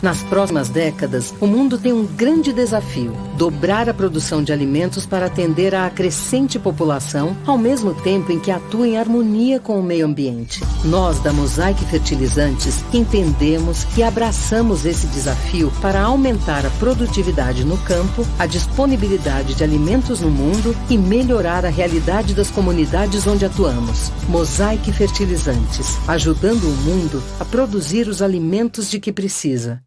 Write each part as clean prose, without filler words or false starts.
Nas próximas décadas, o mundo tem um grande desafio: dobrar a produção de alimentos para atender à crescente população, ao mesmo tempo em que atua em harmonia com o meio ambiente. Nós, da Mosaic Fertilizantes, entendemos e abraçamos esse desafio para aumentar a produtividade no campo, a disponibilidade de alimentos no mundo e melhorar a realidade das comunidades onde atuamos. Mosaic Fertilizantes, ajudando o mundo a produzir os alimentos de que precisa.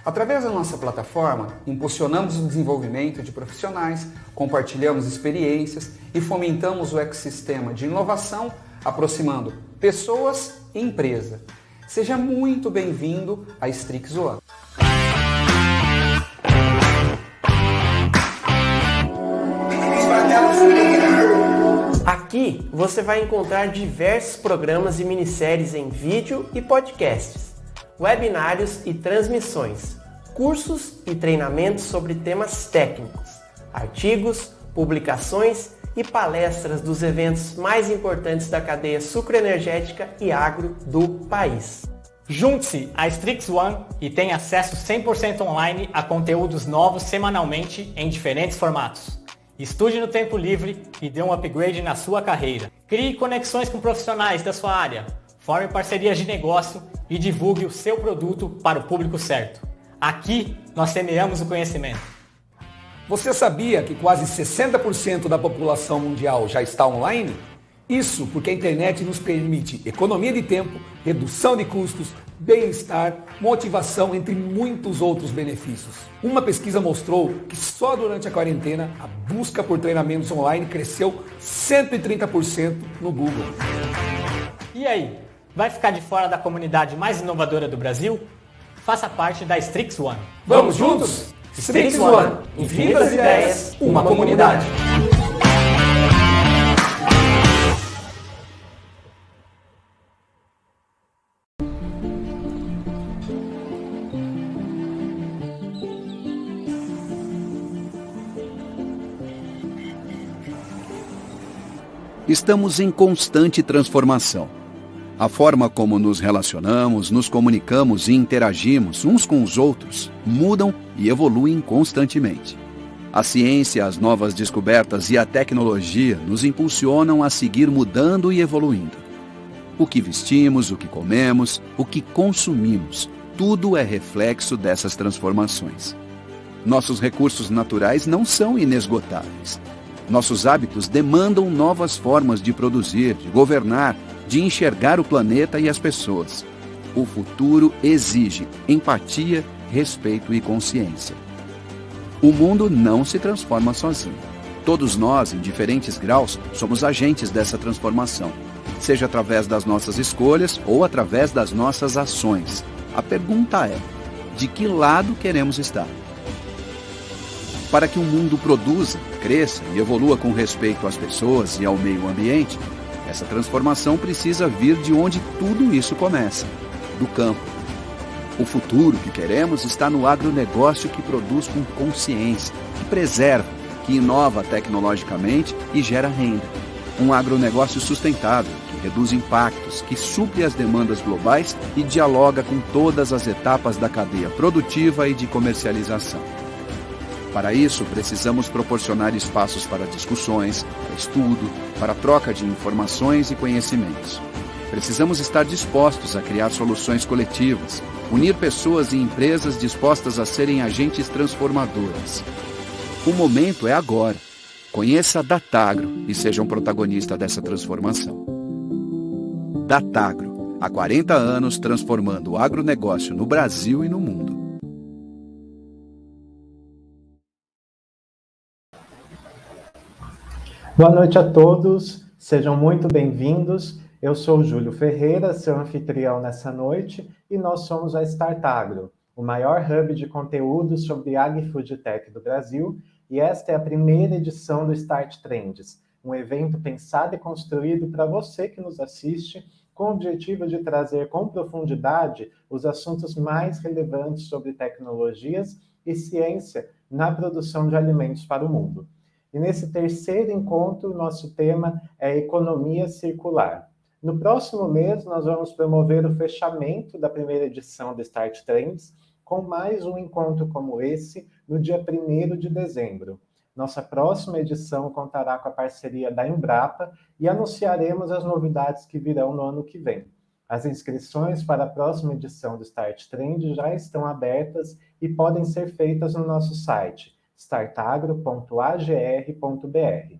Através da nossa plataforma, impulsionamos o desenvolvimento de profissionais, compartilhamos experiências e fomentamos o ecossistema de inovação, aproximando pessoas e empresa. Seja muito bem-vindo à Strix One. Aqui você vai encontrar diversos programas e minisséries em vídeo e podcasts, webinários e transmissões, cursos e treinamentos sobre temas técnicos, artigos, publicações e palestras dos eventos mais importantes da cadeia sucroenergética e agro do país. Junte-se à Strix One e tenha acesso 100% online a conteúdos novos semanalmente em diferentes formatos. Estude no tempo livre e dê um upgrade na sua carreira. Crie conexões com profissionais da sua área, forme parcerias de negócio e divulgue o seu produto para o público certo. Aqui, nós semeamos o conhecimento. Você sabia que quase 60% da população mundial já está online? Isso porque a internet nos permite economia de tempo, redução de custos, bem-estar, motivação, entre muitos outros benefícios. Uma pesquisa mostrou que só durante a quarentena a busca por treinamentos online cresceu 130% no Google. E aí, vai ficar de fora da comunidade mais inovadora do Brasil? Faça parte da Strix One. Vamos juntos? Strix One, infinitas ideias, uma comunidade. Estamos em constante transformação. A forma como nos relacionamos, nos comunicamos e interagimos uns com os outros mudam e evoluem constantemente. A ciência, as novas descobertas e a tecnologia nos impulsionam a seguir mudando e evoluindo. O que vestimos, o que comemos, o que consumimos, tudo é reflexo dessas transformações. Nossos recursos naturais não são inesgotáveis. Nossos hábitos demandam novas formas de produzir, de governar, de enxergar o planeta e as pessoas. O futuro exige empatia, respeito e consciência. O mundo não se transforma sozinho. Todos nós, em diferentes graus, somos agentes dessa transformação, seja através das nossas escolhas ou através das nossas ações. A pergunta é: de que lado queremos estar? Para que o mundo produza, cresça e evolua com respeito às pessoas e ao meio ambiente, essa transformação precisa vir de onde tudo isso começa, do campo. O futuro que queremos está no agronegócio que produz com consciência, que preserva, que inova tecnologicamente e gera renda. Um agronegócio sustentável, que reduz impactos, que supre as demandas globais e dialoga com todas as etapas da cadeia produtiva e de comercialização. Para isso, precisamos proporcionar espaços para discussões, para estudo, para troca de informações e conhecimentos. Precisamos estar dispostos a criar soluções coletivas, unir pessoas e empresas dispostas a serem agentes transformadores. O momento é agora. Conheça a Datagro e seja um protagonista dessa transformação. Datagro, há 40 anos transformando o agronegócio no Brasil e no mundo. Boa noite a todos, sejam muito bem-vindos. Eu sou o Júlio Ferreira, seu anfitrião nessa noite, e nós somos a Startagro, o maior hub de conteúdo sobre Agri-Food-Tech do Brasil, e esta é a primeira edição do Start Trends, um evento pensado e construído para você que nos assiste, com o objetivo de trazer com profundidade os assuntos mais relevantes sobre tecnologias e ciência na produção de alimentos para o mundo. E nesse terceiro encontro, nosso tema é economia circular. No próximo mês, nós vamos promover o fechamento da primeira edição do Start Trends, com mais um encontro como esse, no dia 1º de dezembro. Nossa próxima edição contará com a parceria da Embrapa e anunciaremos as novidades que virão no ano que vem. As inscrições para a próxima edição do Start Trend já estão abertas e podem ser feitas no nosso site, startagro.agr.br.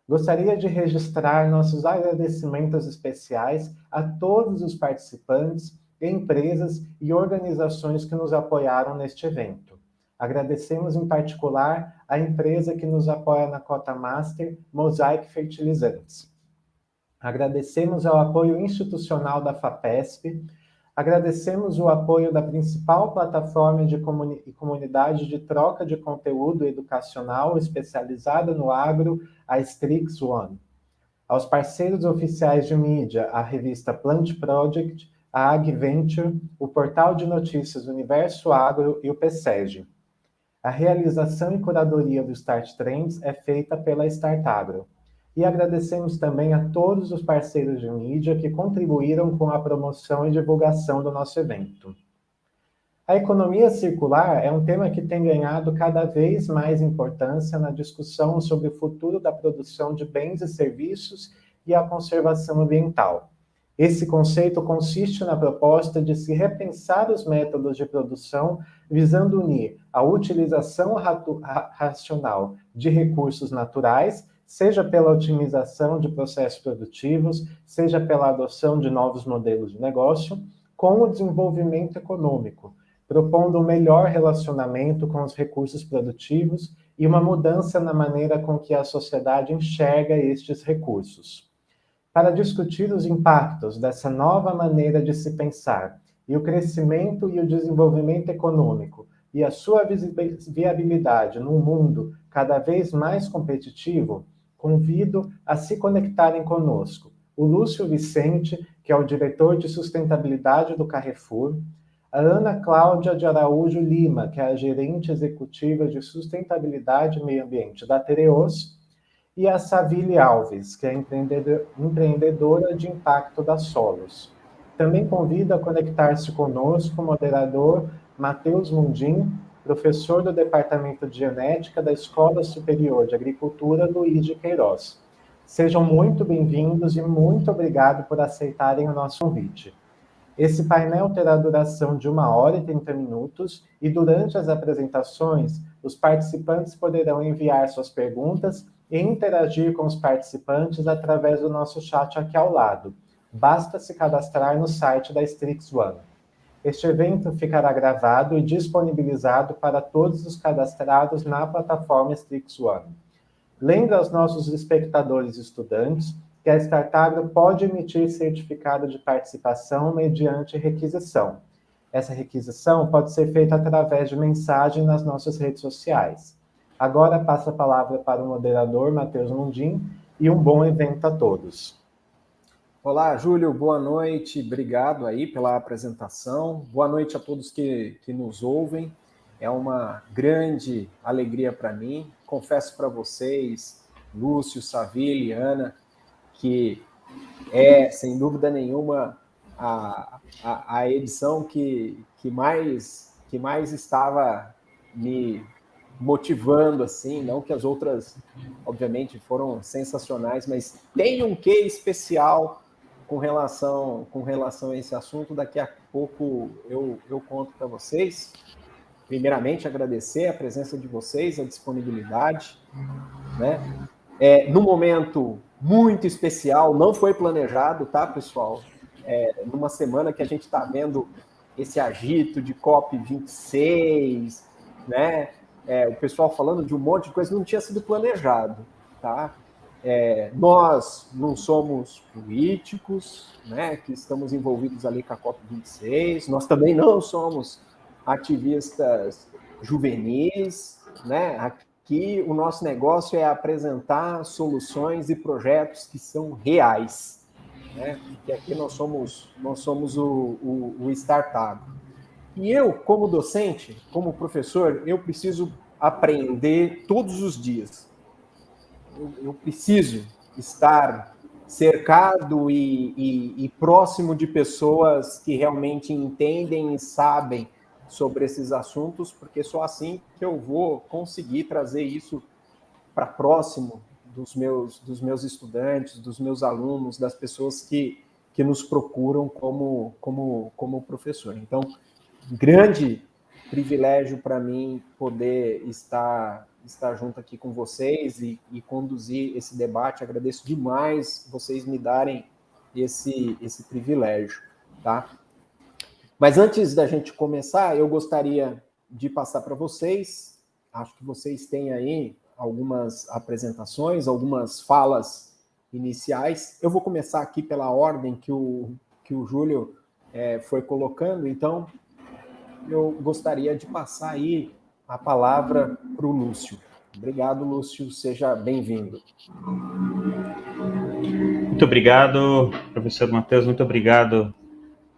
Gostaria de registrar nossos agradecimentos especiais a todos os participantes, empresas e organizações que nos apoiaram neste evento. Agradecemos em particular a empresa que nos apoia na Cota Master, Mosaic Fertilizantes. Agradecemos ao apoio institucional da FAPESP, agradecemos o apoio da principal plataforma de comunidade de troca de conteúdo educacional especializada no agro, a Strix One. Aos parceiros oficiais de mídia, a revista Plant Project, a AgVenture, o portal de notícias Universo Agro e o PSEG. A realização e curadoria do Start Trends é feita pela Startagro. E agradecemos também a todos os parceiros de mídia que contribuíram com a promoção e divulgação do nosso evento. A economia circular é um tema que tem ganhado cada vez mais importância na discussão sobre o futuro da produção de bens e serviços e a conservação ambiental. Esse conceito consiste na proposta de se repensar os métodos de produção visando unir a utilização racional de recursos naturais, seja pela otimização de processos produtivos, seja pela adoção de novos modelos de negócio, com o desenvolvimento econômico, propondo um melhor relacionamento com os recursos produtivos e uma mudança na maneira com que a sociedade enxerga estes recursos. Para discutir os impactos dessa nova maneira de se pensar e o crescimento e o desenvolvimento econômico e a sua viabilidade num mundo cada vez mais competitivo, convido a se conectarem conosco o Lúcio Vicente, que é o diretor de sustentabilidade do Carrefour, a Ana Cláudia de Araújo Lima, que é a gerente executiva de sustentabilidade e meio ambiente da Tereos, e a Savile Alves, que é empreendedora de impacto da Solos. Também convido a conectar-se conosco o moderador Matheus Mundim, professor do Departamento de Genética da Escola Superior de Agricultura Luiz de Queiroz. Sejam muito bem-vindos e muito obrigado por aceitarem o nosso convite. Esse painel terá duração de 1h30 e durante as apresentações, os participantes poderão enviar suas perguntas e interagir com os participantes através do nosso chat aqui ao lado. Basta se cadastrar no site da Strix One. Este evento ficará gravado e disponibilizado para todos os cadastrados na plataforma Strix One. Lembre aos nossos espectadores e estudantes que a Startagro pode emitir certificado de participação mediante requisição. Essa requisição pode ser feita através de mensagem nas nossas redes sociais. Agora passo a palavra para o moderador Matheus Mundim e um bom evento a todos. Olá, Júlio, boa noite, obrigado aí pela apresentação. Boa noite a todos que nos ouvem. É uma grande alegria para mim. Confesso para vocês, Lúcio, Savile, Ana, que é, sem dúvida nenhuma, a edição que mais estava me motivando, assim, não que as outras, obviamente, foram sensacionais, mas tem um quê especial com relação a esse assunto. Daqui a pouco eu conto para vocês. Primeiramente, agradecer a presença de vocês, a disponibilidade, né? Num momento muito especial, não foi planejado, tá, pessoal? Numa semana que a gente está vendo esse agito de COP26, né? O pessoal falando de um monte de coisa, não tinha sido planejado, tá? Nós não somos políticos, né, que estamos envolvidos ali com a COP26, nós também não somos ativistas juvenis, né? Aqui o nosso negócio é apresentar soluções e projetos que são reais, né? Porque aqui nós somos o Startagro. E eu, como docente, como professor, eu preciso aprender todos os dias. Eu preciso estar cercado e próximo de pessoas que realmente entendem e sabem sobre esses assuntos, porque só assim que eu vou conseguir trazer isso para próximo dos meus estudantes, dos meus alunos, das pessoas que nos procuram como professor. Então, grande privilégio para mim poder estar junto aqui com vocês e conduzir esse debate. Agradeço demais vocês me darem esse privilégio, tá? Mas antes da gente começar, eu gostaria de passar para vocês, acho que vocês têm aí algumas apresentações, algumas falas iniciais. Eu vou começar aqui pela ordem que o Júlio foi colocando, então eu gostaria de passar aí a palavra para o Lúcio. Obrigado, Lúcio, seja bem-vindo. Muito obrigado, professor Matheus, muito obrigado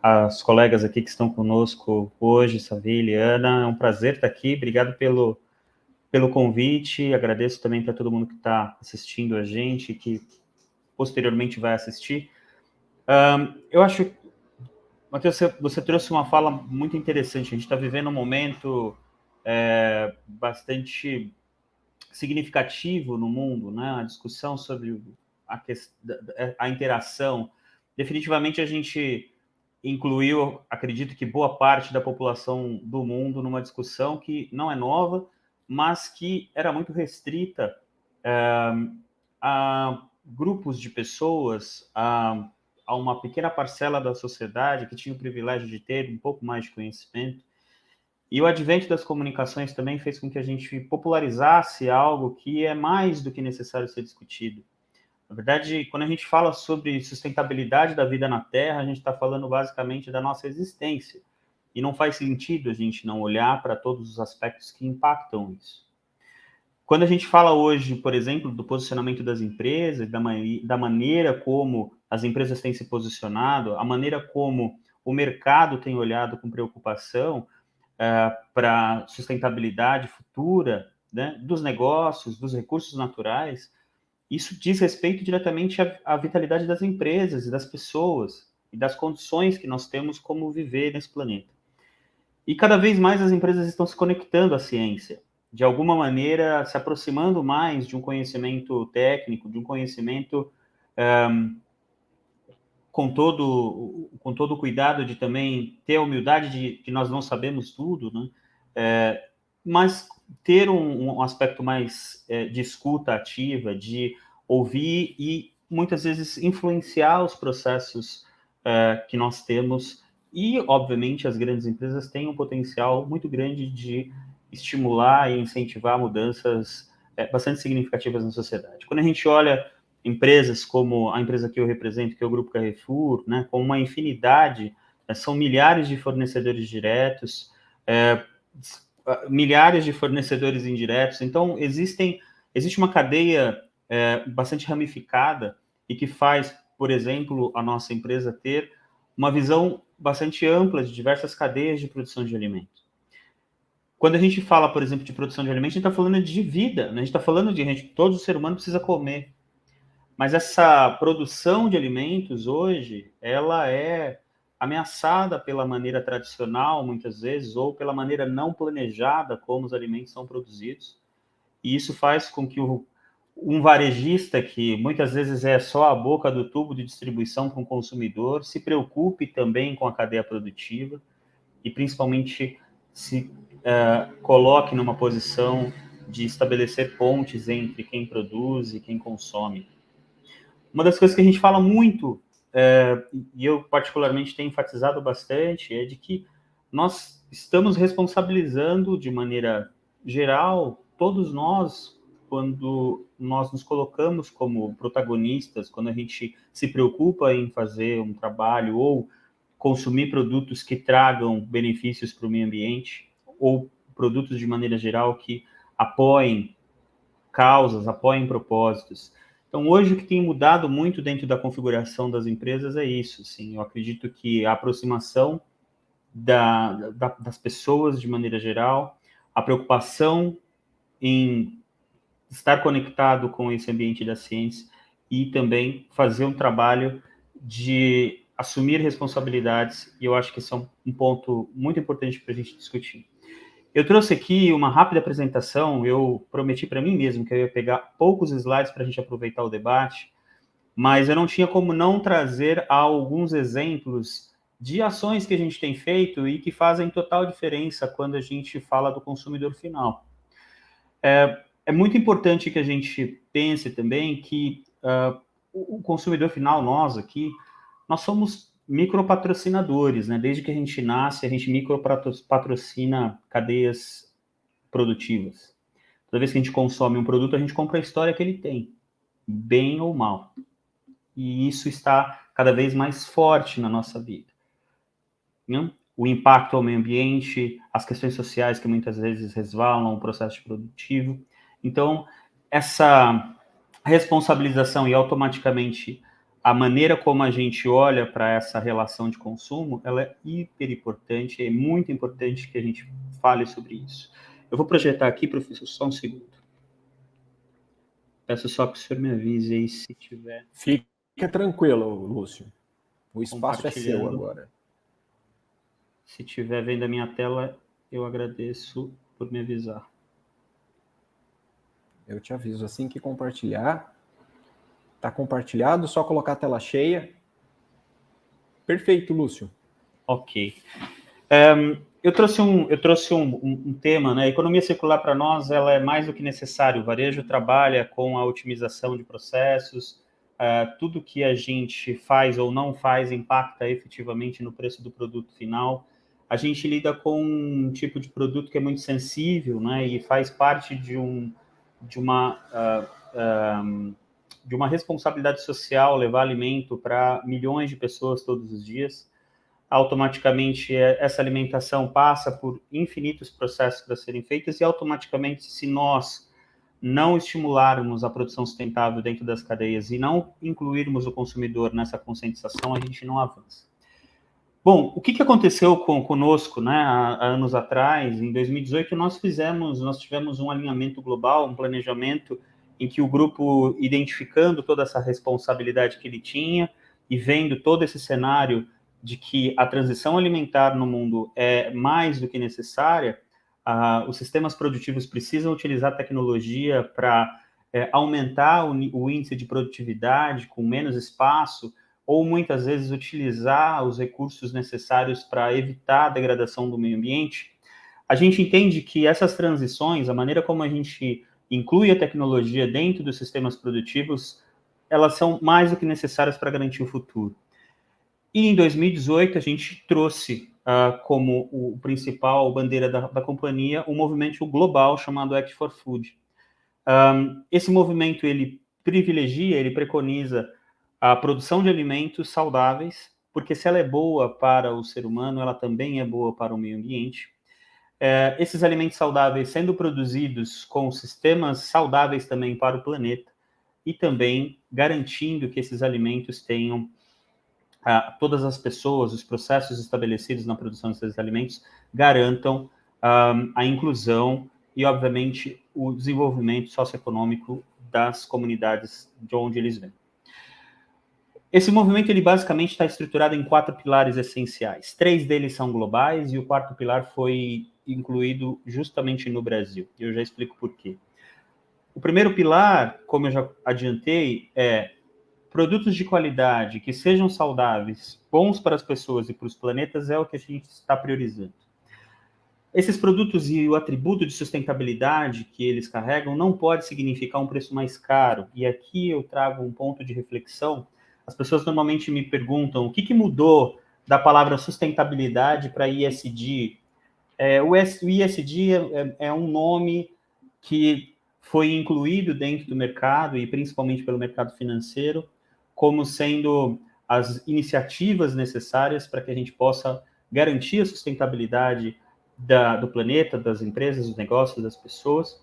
às colegas aqui que estão conosco hoje, Savile, Ana, é um prazer estar aqui, obrigado pelo convite, agradeço também para todo mundo que está assistindo a gente, que posteriormente vai assistir. Eu acho, Matheus, você trouxe uma fala muito interessante, a gente está vivendo um momento bastante significativo no mundo, né? A discussão sobre a interação. Definitivamente a gente incluiu, acredito que boa parte da população do mundo numa discussão que não é nova, mas que era muito restrita a grupos de pessoas, a uma pequena parcela da sociedade que tinha o privilégio de ter um pouco mais de conhecimento. E o advento das comunicações também fez com que a gente popularizasse algo que é mais do que necessário ser discutido. Na verdade, quando a gente fala sobre sustentabilidade da vida na Terra, a gente está falando basicamente da nossa existência. E não faz sentido a gente não olhar para todos os aspectos que impactam isso. Quando a gente fala hoje, por exemplo, do posicionamento das empresas, da maneira como as empresas têm se posicionado, a maneira como o mercado tem olhado com preocupação para a sustentabilidade futura, né, dos negócios, dos recursos naturais, isso diz respeito diretamente à vitalidade das empresas e das pessoas e das condições que nós temos como viver nesse planeta. E cada vez mais as empresas estão se conectando à ciência, de alguma maneira se aproximando mais de um conhecimento técnico, de um conhecimento com todo o cuidado de também ter a humildade de que nós não sabemos tudo, né? Mas ter um aspecto mais de escuta ativa, de ouvir e muitas vezes influenciar os processos que nós temos. E, obviamente, as grandes empresas têm um potencial muito grande de estimular e incentivar mudanças bastante significativas na sociedade. Quando a gente olha empresas como a empresa que eu represento, que é o Grupo Carrefour, né, com uma infinidade, são milhares de fornecedores diretos, milhares de fornecedores indiretos. Então, existe uma cadeia bastante ramificada e que faz, por exemplo, a nossa empresa ter uma visão bastante ampla de diversas cadeias de produção de alimentos. Quando a gente fala, por exemplo, de produção de alimentos, a gente está falando de vida, né? A gente está falando de todo ser humano precisa comer. Mas essa produção de alimentos hoje, ela é ameaçada pela maneira tradicional, muitas vezes, ou pela maneira não planejada como os alimentos são produzidos. E isso faz com que um varejista, que muitas vezes é só a boca do tubo de distribuição com o consumidor, se preocupe também com a cadeia produtiva e, principalmente, se coloque numa posição de estabelecer pontes entre quem produz e quem consome. Uma das coisas que a gente fala muito, e eu particularmente tenho enfatizado bastante, é de que nós estamos responsabilizando de maneira geral, todos nós, quando nós nos colocamos como protagonistas, quando a gente se preocupa em fazer um trabalho ou consumir produtos que tragam benefícios para o meio ambiente, ou produtos de maneira geral que apoiem causas, apoiem propósitos. Então, hoje, o que tem mudado muito dentro da configuração das empresas é isso. Sim, eu acredito que a aproximação das pessoas, de maneira geral, a preocupação em estar conectado com esse ambiente da ciência e também fazer um trabalho de assumir responsabilidades, e eu acho que esse é um ponto muito importante para a gente discutir. Eu trouxe aqui uma rápida apresentação, eu prometi para mim mesmo que eu ia pegar poucos slides para a gente aproveitar o debate, mas eu não tinha como não trazer alguns exemplos de ações que a gente tem feito e que fazem total diferença quando a gente fala do consumidor final. É muito importante que a gente pense também que o consumidor final, nós aqui, nós somos micropatrocinadores, né? Desde que a gente nasce, a gente micropatrocina cadeias produtivas. Toda vez que a gente consome um produto, a gente compra a história que ele tem, bem ou mal. E isso está cada vez mais forte na nossa vida. Né? O impacto ao meio ambiente, as questões sociais que muitas vezes resvalam o processo produtivo. Então, essa responsabilização e automaticamente a maneira como a gente olha para essa relação de consumo, ela é hiper importante, é muito importante que a gente fale sobre isso. Eu vou projetar aqui, professor, só um segundo. Peço só que o senhor me avise aí se tiver. Fica tranquilo, Lúcio. O espaço é seu agora. Se estiver vendo a minha tela, eu agradeço por me avisar. Eu te aviso assim que compartilhar. Está compartilhado, só colocar a tela cheia. Perfeito, Lúcio. Ok. Eu trouxe um tema, né? A economia circular para nós ela é mais do que necessário. O varejo trabalha com a otimização de processos. Tudo que a gente faz ou não faz impacta efetivamente no preço do produto final. A gente lida com um tipo de produto que é muito sensível, né? E faz parte de uma responsabilidade social levar alimento para milhões de pessoas todos os dias. Automaticamente, essa alimentação passa por infinitos processos para serem feitos e automaticamente, se nós não estimularmos a produção sustentável dentro das cadeias e não incluirmos o consumidor nessa conscientização, a gente não avança. Bom, o que aconteceu conosco, né, há anos atrás? Em 2018, nós tivemos um alinhamento global, um planejamento em que o grupo, identificando toda essa responsabilidade que ele tinha e vendo todo esse cenário de que a transição alimentar no mundo é mais do que necessária, os sistemas produtivos precisam utilizar tecnologia para aumentar o índice de produtividade com menos espaço, ou muitas vezes utilizar os recursos necessários para evitar a degradação do meio ambiente. A gente entende que essas transições, a maneira como a gente inclui a tecnologia dentro dos sistemas produtivos, elas são mais do que necessárias para garantir o futuro. E em 2018, a gente trouxe como o principal bandeira da companhia um movimento global chamado Act for Food. Esse movimento, ele privilegia, ele preconiza a produção de alimentos saudáveis, porque se ela é boa para o ser humano, ela também é boa para o meio ambiente. Esses alimentos saudáveis sendo produzidos com sistemas saudáveis também para o planeta e também garantindo que esses alimentos tenham todas as pessoas, os processos estabelecidos na produção desses alimentos garantam a inclusão e, obviamente, o desenvolvimento socioeconômico das comunidades de onde eles vêm. Esse movimento, ele basicamente está estruturado em 4 pilares essenciais. 3 deles são globais e o 4º pilar foi incluído justamente no Brasil. Eu já explico por quê. O primeiro pilar, como eu já adiantei, é produtos de qualidade que sejam saudáveis, bons para as pessoas e para os planetas, é o que a gente está priorizando. Esses produtos e o atributo de sustentabilidade que eles carregam não pode significar um preço mais caro. E aqui eu trago um ponto de reflexão. As pessoas normalmente me perguntam o que mudou da palavra sustentabilidade para ISD. O ISD é um nome que foi incluído dentro do mercado, e principalmente pelo mercado financeiro, como sendo as iniciativas necessárias para que a gente possa garantir a sustentabilidade do planeta, das empresas, dos negócios, das pessoas.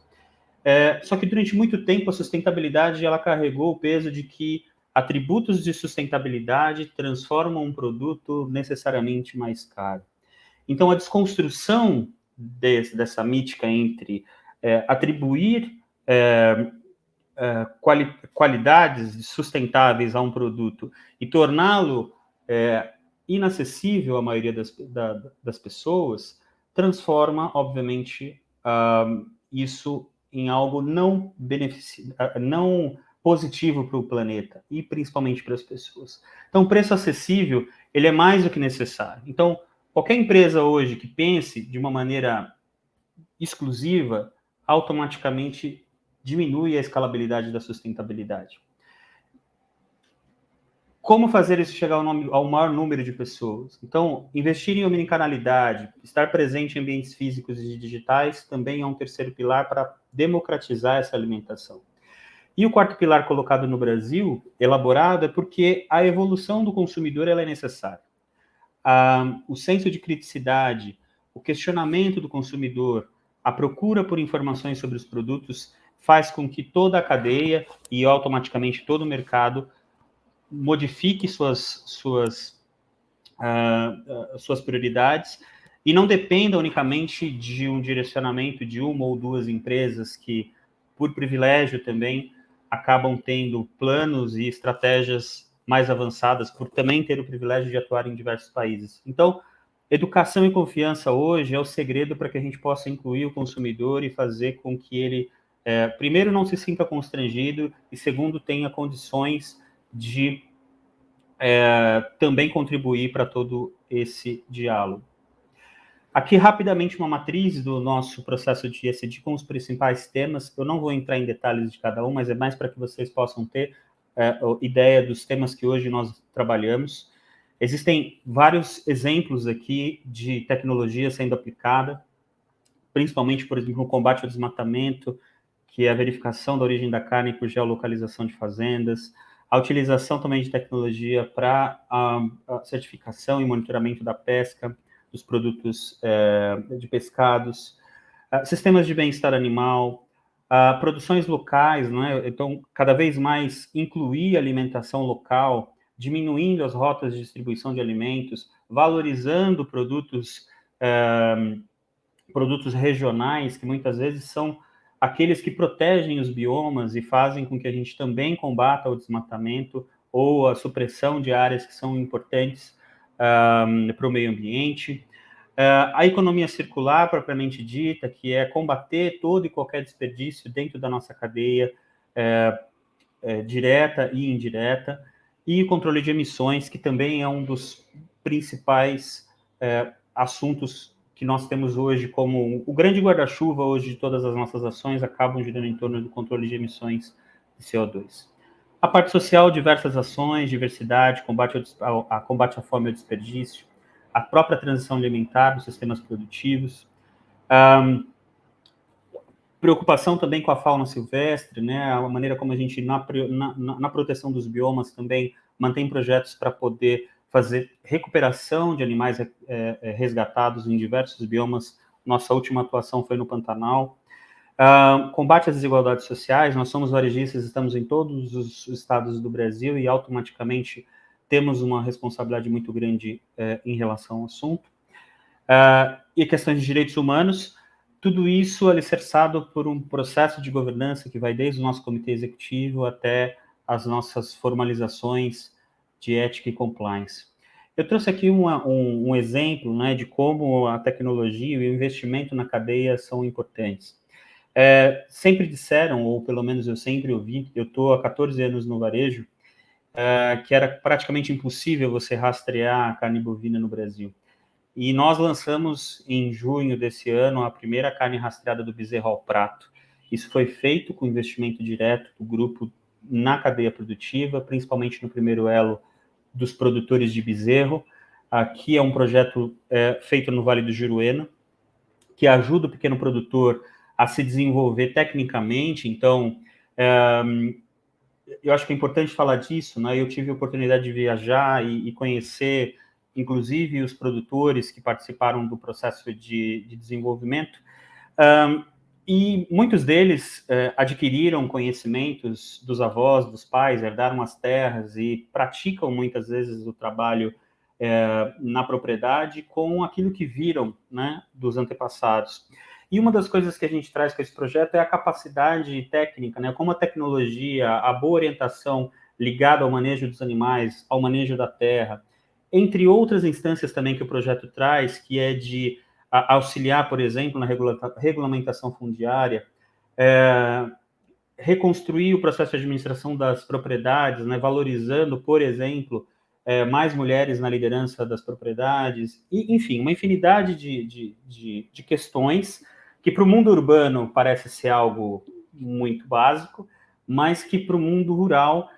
Só que durante muito tempo a sustentabilidade ela carregou o peso de que atributos de sustentabilidade transformam um produto necessariamente mais caro. Então, a desconstrução dessa mítica entre atribuir qualidades sustentáveis a um produto e torná-lo inacessível à maioria das pessoas, transforma, obviamente, isso em algo não positivo para o planeta e principalmente para as pessoas. Então, o preço acessível, ele é mais do que necessário. Então, qualquer empresa hoje que pense de uma maneira exclusiva, automaticamente diminui a escalabilidade da sustentabilidade. Como fazer isso chegar ao maior número de pessoas? Então, investir em omnicanalidade, estar presente em ambientes físicos e digitais também é um terceiro pilar para democratizar essa alimentação. E o quarto pilar colocado no Brasil, elaborado, é porque a evolução do consumidor ela é necessária. O senso de criticidade, o questionamento do consumidor, a procura por informações sobre os produtos faz com que toda a cadeia e automaticamente todo o mercado modifique suas prioridades e não dependa unicamente de um direcionamento de uma ou duas empresas que, por privilégio também, acabam tendo planos e estratégias mais avançadas, por também ter o privilégio de atuar em diversos países. Então, educação e confiança hoje é o segredo para que a gente possa incluir o consumidor e fazer com que ele, primeiro, não se sinta constrangido e, segundo, tenha condições de também contribuir para todo esse diálogo. Aqui, rapidamente, uma matriz do nosso processo de ESG com os principais temas. Eu não vou entrar em detalhes de cada um, mas é mais para que vocês possam ter ideia dos temas que hoje nós trabalhamos. Existem vários exemplos aqui de tecnologia sendo aplicada, principalmente, por exemplo, no combate ao desmatamento, que é a verificação da origem da carne por geolocalização de fazendas, a utilização também de tecnologia para a certificação e monitoramento da pesca, dos produtos de pescados, sistemas de bem-estar animal, produções locais, não é? Então, cada vez mais incluir a alimentação local, diminuindo as rotas de distribuição de alimentos, valorizando produtos regionais, que muitas vezes são aqueles que protegem os biomas e fazem com que a gente também combata o desmatamento ou a supressão de áreas que são importantes para o meio ambiente. A economia circular, propriamente dita, que é combater todo e qualquer desperdício dentro da nossa cadeia, direta e indireta, e o controle de emissões, que também é um dos principais assuntos que nós temos hoje como o grande guarda-chuva hoje de todas as nossas ações acabam girando em torno do controle de emissões de CO2. A parte social, diversas ações, diversidade, combate à fome e ao desperdício, a própria transição alimentar dos sistemas produtivos, preocupação também com a fauna silvestre, né, a maneira como a gente, na proteção dos biomas, também mantém projetos para poder fazer recuperação de animais resgatados em diversos biomas. Nossa última atuação foi no Pantanal. Combate às desigualdades sociais, nós somos varejistas, estamos em todos os estados do Brasil e automaticamente temos uma responsabilidade muito grande em relação ao assunto. E questões de direitos humanos, tudo isso alicerçado por um processo de governança que vai desde o nosso comitê executivo até as nossas formalizações de ética e compliance. Eu trouxe aqui um exemplo, né, de como a tecnologia e o investimento na cadeia são importantes. Sempre disseram, ou pelo menos eu sempre ouvi, eu estou há 14 anos no varejo, que era praticamente impossível você rastrear a carne bovina no Brasil. E nós lançamos em junho desse ano a primeira carne rastreada do bezerro ao prato. Isso foi feito com investimento direto do grupo na cadeia produtiva, principalmente no primeiro elo dos produtores de bezerro. Aqui é um projeto feito no Vale do Juruena, que ajuda o pequeno produtor a se desenvolver tecnicamente. Então, eu acho que é importante falar disso, né? Eu tive a oportunidade de viajar e conhecer, inclusive, os produtores que participaram do processo de desenvolvimento, e muitos deles adquiriram conhecimentos dos avós, dos pais, herdaram as terras e praticam muitas vezes o trabalho na propriedade com aquilo que viram, né, dos antepassados. E uma das coisas que a gente traz com esse projeto é a capacidade técnica, né? Como a tecnologia, a boa orientação ligada ao manejo dos animais, ao manejo da terra, entre outras instâncias também que o projeto traz, que é de auxiliar, por exemplo, na regulamentação fundiária, reconstruir o processo de administração das propriedades, né? Valorizando, por exemplo, mais mulheres na liderança das propriedades, e, enfim, uma infinidade de questões que para o mundo urbano parece ser algo muito básico, mas que para o mundo rural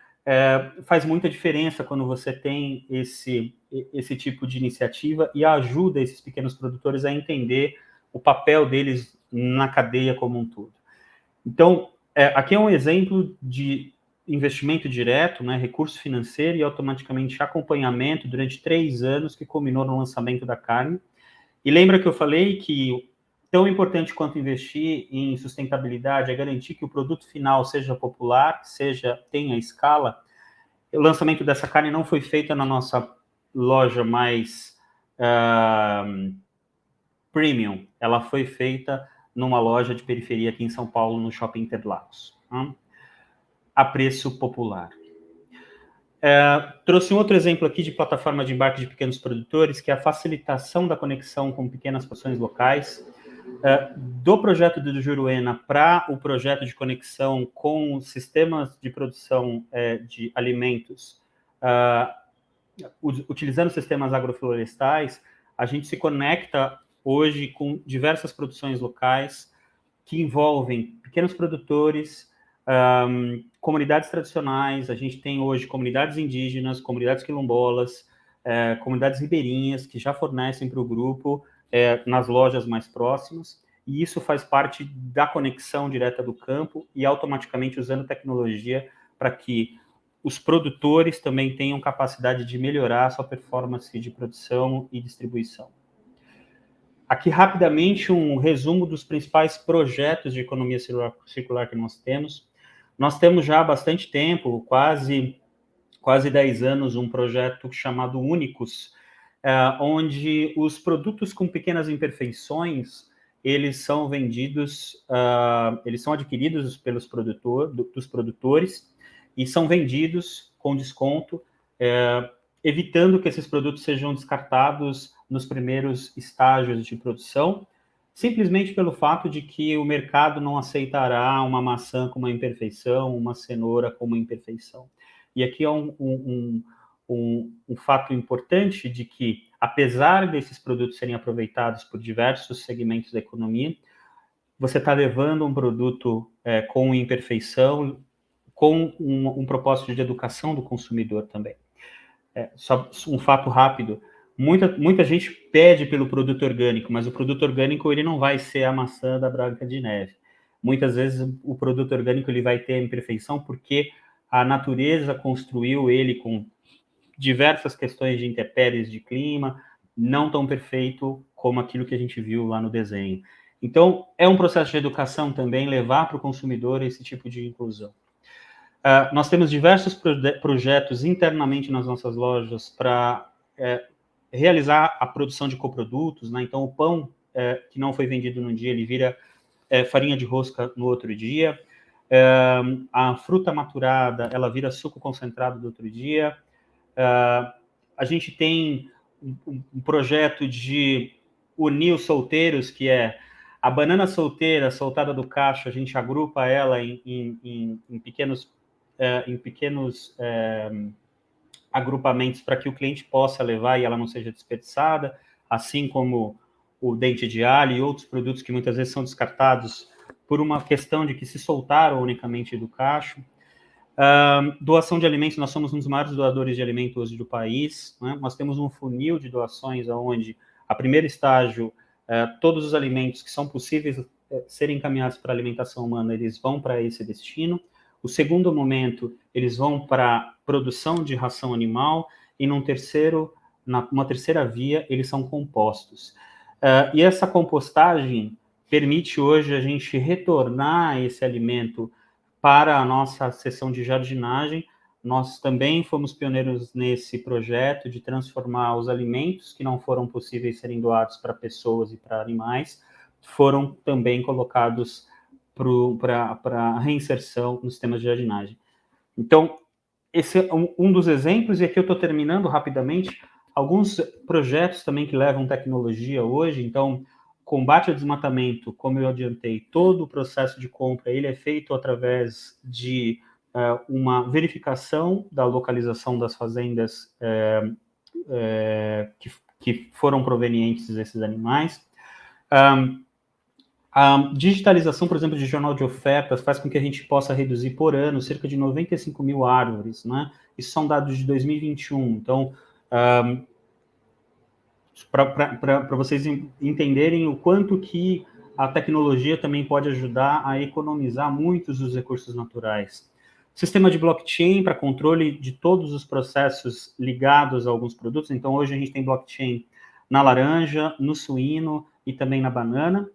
faz muita diferença quando você tem esse tipo de iniciativa e ajuda esses pequenos produtores a entender o papel deles na cadeia como um todo. Então, aqui é um exemplo de investimento direto, né, recurso financeiro e automaticamente acompanhamento durante 3 anos que culminou no lançamento da carne. E lembra que eu falei que tão importante quanto investir em sustentabilidade é garantir que o produto final seja popular, tenha escala. O lançamento dessa carne não foi feito na nossa loja mais premium, ela foi feita numa loja de periferia aqui em São Paulo, no Shopping Interlagos, a preço popular. Trouxe um outro exemplo aqui de plataforma de embarque de pequenos produtores, que é a facilitação da conexão com pequenas porções locais, do projeto do Juruena para o projeto de conexão com sistemas de produção de alimentos, utilizando sistemas agroflorestais. A gente se conecta hoje com diversas produções locais que envolvem pequenos produtores, comunidades tradicionais. A gente tem hoje comunidades indígenas, comunidades quilombolas, comunidades ribeirinhas que já fornecem para o grupo nas lojas mais próximas, e isso faz parte da conexão direta do campo e automaticamente usando tecnologia para que os produtores também tenham capacidade de melhorar a sua performance de produção e distribuição. Aqui, rapidamente, um resumo dos principais projetos de economia circular que nós temos. Nós temos já há bastante tempo, quase 10 anos, um projeto chamado Únicos, onde os produtos com pequenas imperfeições, eles são vendidos, eles são adquiridos pelos dos produtores e são vendidos com desconto, evitando que esses produtos sejam descartados nos primeiros estágios de produção, simplesmente pelo fato de que o mercado não aceitará uma maçã com uma imperfeição, uma cenoura com uma imperfeição. E aqui é um fato importante de que, apesar desses produtos serem aproveitados por diversos segmentos da economia, você está levando um produto com imperfeição, com um propósito de educação do consumidor também. Só um fato rápido, muita gente pede pelo produto orgânico, mas o produto orgânico ele não vai ser a maçã da Branca de Neve. Muitas vezes o produto orgânico ele vai ter imperfeição porque a natureza construiu ele com diversas questões de intempéries de clima, não tão perfeito como aquilo que a gente viu lá no desenho. Então, é um processo de educação também levar para o consumidor esse tipo de inclusão. Nós temos diversos projetos internamente nas nossas lojas para realizar a produção de coprodutos, né? Então, o pão que não foi vendido num dia, ele vira farinha de rosca no outro dia. A fruta maturada, ela vira suco concentrado do outro dia. A gente tem um projeto de unir os solteiros, que é a banana solteira, soltada do cacho, a gente agrupa ela em pequenos agrupamentos para que o cliente possa levar e ela não seja desperdiçada, assim como o dente de alho e outros produtos que muitas vezes são descartados por uma questão de que se soltaram unicamente do cacho. Doação de alimentos, nós somos um dos maiores doadores de alimentos hoje do país, né? Nós temos um funil de doações onde, a primeiro estágio, todos os alimentos que são possíveis serem encaminhados para a alimentação humana, eles vão para esse destino. O segundo momento, eles vão para produção de ração animal, e numa terceira via, eles são compostos. E essa compostagem permite hoje a gente retornar esse alimento para a nossa seção de jardinagem. Nós também fomos pioneiros nesse projeto de transformar os alimentos que não foram possíveis serem doados para pessoas e para animais, foram também colocados para reinserção nos sistemas de jardinagem. Então, esse é um dos exemplos, e aqui eu estou terminando rapidamente, alguns projetos também que levam tecnologia hoje. Então, combate ao desmatamento, como eu adiantei, todo o processo de compra, ele é feito através de uma verificação da localização das fazendas que foram provenientes desses animais. A digitalização, por exemplo, de jornal de ofertas faz com que a gente possa reduzir por ano cerca de 95 mil árvores, né? Isso são dados de 2021. Então, para vocês entenderem o quanto que a tecnologia também pode ajudar a economizar muitos dos recursos naturais. Sistema de blockchain para controle de todos os processos ligados a alguns produtos. Então, hoje a gente tem blockchain na laranja, no suíno e também na banana.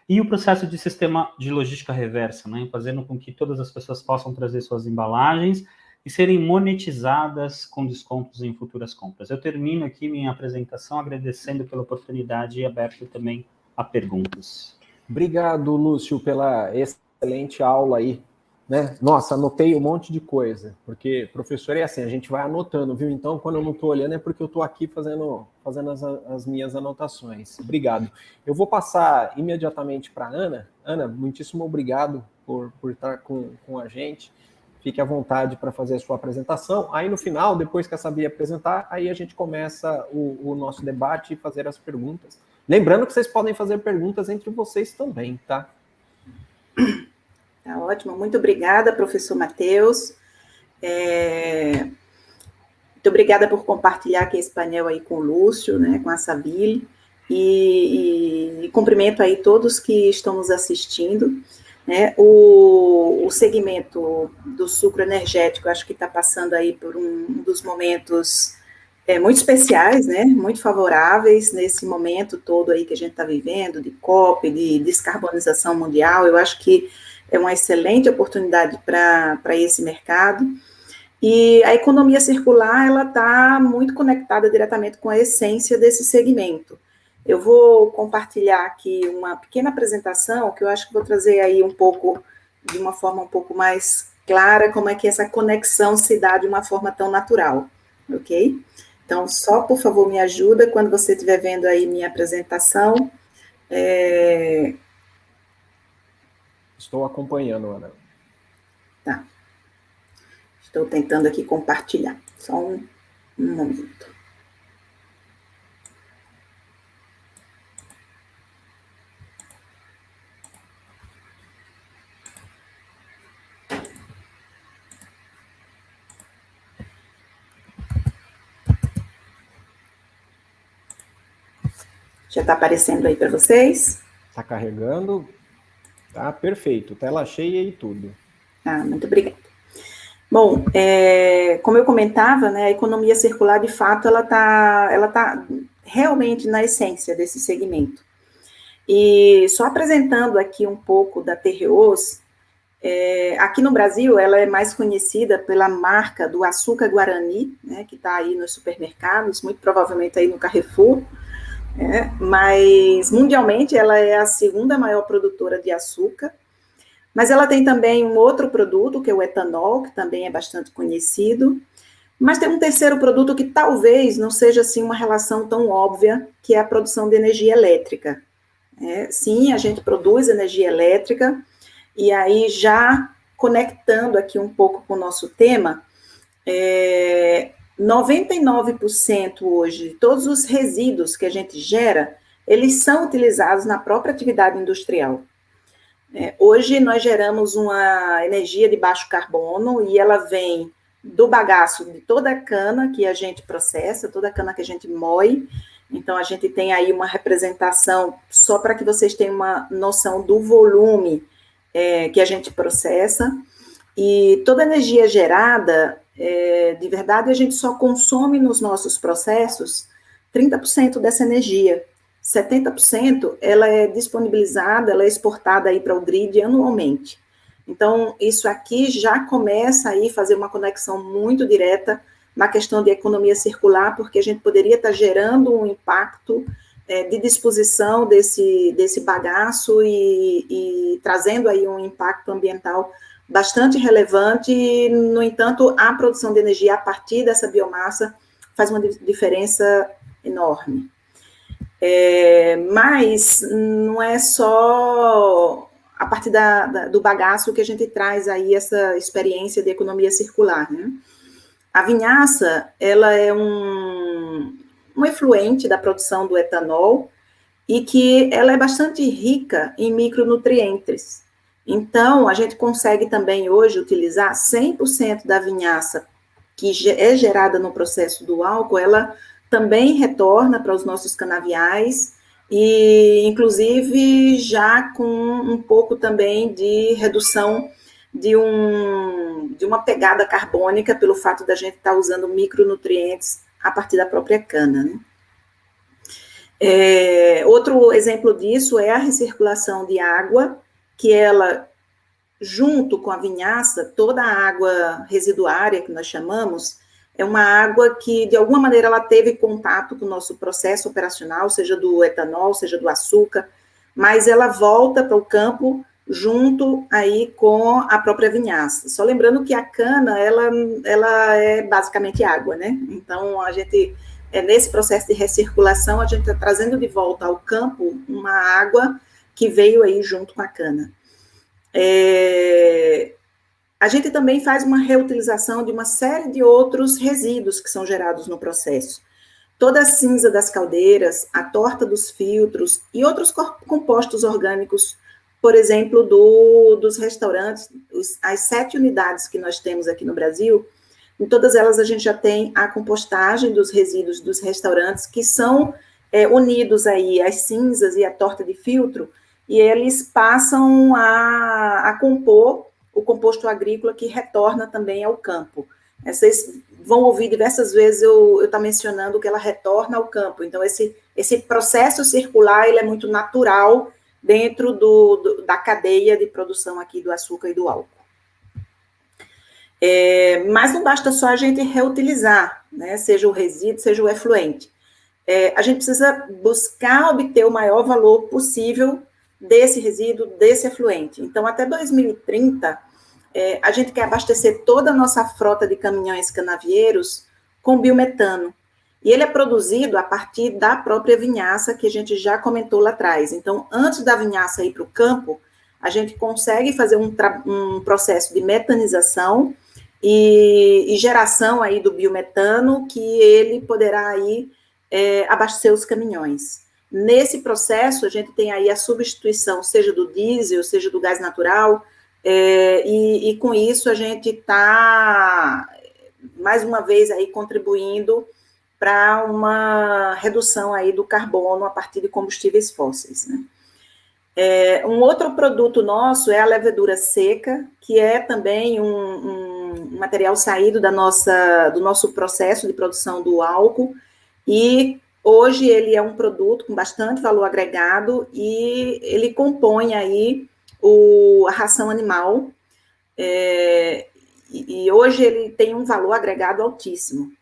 E o processo de sistema de logística reversa, né, fazendo com que todas as pessoas possam trazer suas embalagens e serem monetizadas com descontos em futuras compras. Eu termino aqui minha apresentação agradecendo pela oportunidade e aberto também a perguntas. Obrigado, Lúcio, pela excelente aula aí, né? Nossa, anotei um monte de coisa, porque professor é assim, a gente vai anotando, viu? Então, quando eu não estou olhando é porque eu estou aqui fazendo as minhas anotações. Obrigado. Eu vou passar imediatamente para a Ana. Ana, muitíssimo obrigado por estar com a gente. Fique à vontade para fazer a sua apresentação. Aí, no final, depois que a Sabi apresentar, aí a gente começa o nosso debate e fazer as perguntas. Lembrando que vocês podem fazer perguntas entre vocês também, tá? Tá ótimo, muito obrigada, professor Matheus. Muito obrigada por compartilhar aqui esse painel aí com o Lúcio, né, com a Sabile, e cumprimento aí todos que estão nos assistindo, né. O segmento do sucro energético, acho que está passando aí por um dos momentos muito especiais, né, muito favoráveis nesse momento todo aí que a gente está vivendo, de COP, de descarbonização mundial. Eu acho que é uma excelente oportunidade para esse mercado. E a economia circular, ela está muito conectada diretamente com a essência desse segmento. Eu vou compartilhar aqui uma pequena apresentação, que eu acho que vou trazer aí um pouco, de uma forma um pouco mais clara, como é que essa conexão se dá de uma forma tão natural, ok? Então, só, por favor, me ajuda quando você estiver vendo aí minha apresentação. Estou acompanhando, Ana. Tá. Estou tentando aqui compartilhar. Só um momento. Já está aparecendo aí para vocês? Está carregando. Tá perfeito. Tela cheia e tudo. Muito obrigada. Bom, como eu comentava, né, a economia circular, de fato, ela tá realmente na essência desse segmento. E só apresentando aqui um pouco da Terreos, aqui no Brasil, ela é mais conhecida pela marca do açúcar Guarani, né, que está aí nos supermercados, muito provavelmente aí no Carrefour, mas mundialmente ela é a segunda maior produtora de açúcar. Mas ela tem também um outro produto, que é o etanol, que também é bastante conhecido. Mas tem um terceiro produto que talvez não seja assim uma relação tão óbvia, que é a produção de energia elétrica. Sim, a gente produz energia elétrica, e aí já conectando aqui um pouco com o nosso tema, 99% hoje de todos os resíduos que a gente gera, eles são utilizados na própria atividade industrial. Hoje nós geramos uma energia de baixo carbono e ela vem do bagaço de toda a cana que a gente processa, toda a cana que a gente moe. Então a gente tem aí uma representação, só para que vocês tenham uma noção do volume que a gente processa. E toda a energia gerada, de verdade, a gente só consome nos nossos processos 30% dessa energia. 70% ela é disponibilizada, ela é exportada aí para o grid anualmente. Então, isso aqui já começa aí a fazer uma conexão muito direta na questão de economia circular, porque a gente poderia estar gerando um impacto de disposição desse bagaço e trazendo aí um impacto ambiental bastante relevante. No entanto, a produção de energia a partir dessa biomassa faz uma diferença enorme. Mas não é só a partir do bagaço que a gente traz aí essa experiência de economia circular, né? A vinhaça, ela é um efluente da produção do etanol e que ela é bastante rica em micronutrientes. Então, a gente consegue também hoje utilizar 100% da vinhaça que é gerada no processo do álcool, ela também retorna para os nossos canaviais e, inclusive, já com um pouco também de redução de uma pegada carbônica pelo fato da gente estar usando micronutrientes a partir da própria cana, né? Outro exemplo disso é a recirculação de água, que ela, junto com a vinhaça, toda a água residuária que nós chamamos, é uma água que, de alguma maneira, ela teve contato com o nosso processo operacional, seja do etanol, seja do açúcar, mas ela volta para o campo junto aí com a própria vinhaça. Só lembrando que a cana, ela é basicamente água, né? Então, a gente, nesse processo de recirculação, a gente está trazendo de volta ao campo uma água que veio aí junto com a cana. A gente também faz uma reutilização de uma série de outros resíduos que são gerados no processo. Toda a cinza das caldeiras, a torta dos filtros e outros compostos orgânicos, por exemplo, dos restaurantes, as 7 unidades que nós temos aqui no Brasil, em todas elas a gente já tem a compostagem dos resíduos dos restaurantes, que são unidos aí às cinzas e à torta de filtro, e eles passam a compor o composto agrícola que retorna também ao campo. Vocês vão ouvir diversas vezes eu estar mencionando que ela retorna ao campo. Então, esse processo circular, ele é muito natural dentro da cadeia de produção aqui do açúcar e do álcool. Mas não basta só a gente reutilizar, né, seja o resíduo, seja o efluente. A gente precisa buscar obter o maior valor possível desse resíduo, desse efluente. Então, até 2030, a gente quer abastecer toda a nossa frota de caminhões canavieiros com biometano. E ele é produzido a partir da própria vinhaça, que a gente já comentou lá atrás. Então, antes da vinhaça ir para o campo, a gente consegue fazer um processo de metanização e geração aí do biometano, que ele poderá aí abastecer os caminhões. Nesse processo, a gente tem aí a substituição, seja do diesel, seja do gás natural, e com isso a gente está, mais uma vez, aí contribuindo para uma redução aí do carbono a partir de combustíveis fósseis, né? Um outro produto nosso é a levedura seca, que é também um material saído do nosso processo de produção do álcool, e hoje ele é um produto com bastante valor agregado e ele compõe aí a ração animal, e hoje ele tem um valor agregado altíssimo.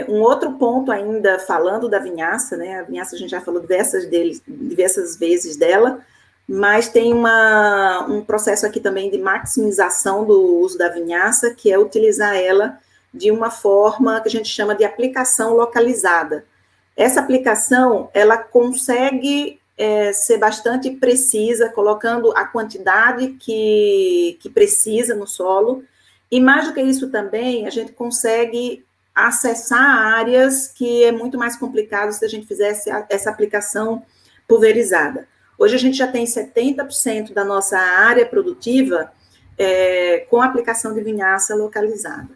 Um outro ponto ainda, falando da vinhaça, né, a vinhaça a gente já falou diversas vezes dela, mas tem um processo aqui também de maximização do uso da vinhaça, que é utilizar ela de uma forma que a gente chama de aplicação localizada. Essa aplicação, ela consegue ser bastante precisa, colocando a quantidade que precisa no solo, e mais do que isso também, a gente consegue acessar áreas que é muito mais complicado se a gente fizesse essa aplicação pulverizada. Hoje a gente já tem 70% da nossa área produtiva com a aplicação de vinhaça localizada.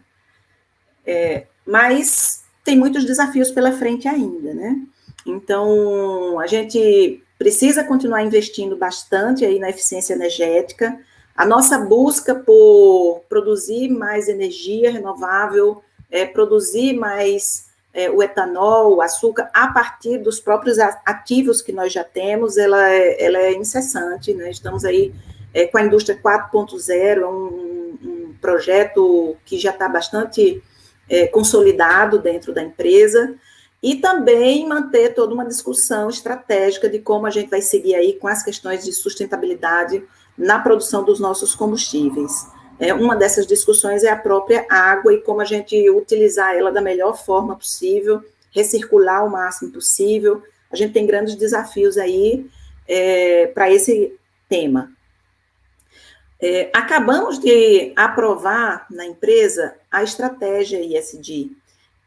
Mas tem muitos desafios pela frente ainda, né? Então, a gente precisa continuar investindo bastante aí na eficiência energética. A nossa busca por produzir mais energia renovável, produzir mais o etanol, o açúcar, a partir dos próprios ativos que nós já temos, ela é incessante, né? Estamos aí com a indústria 4.0, um projeto que já está bastante consolidado dentro da empresa, e também manter toda uma discussão estratégica de como a gente vai seguir aí com as questões de sustentabilidade na produção dos nossos combustíveis. Uma dessas discussões é a própria água e como a gente utilizar ela da melhor forma possível, recircular o máximo possível. A gente tem grandes desafios aí para esse tema. Acabamos de aprovar na empresa a estratégia ESG,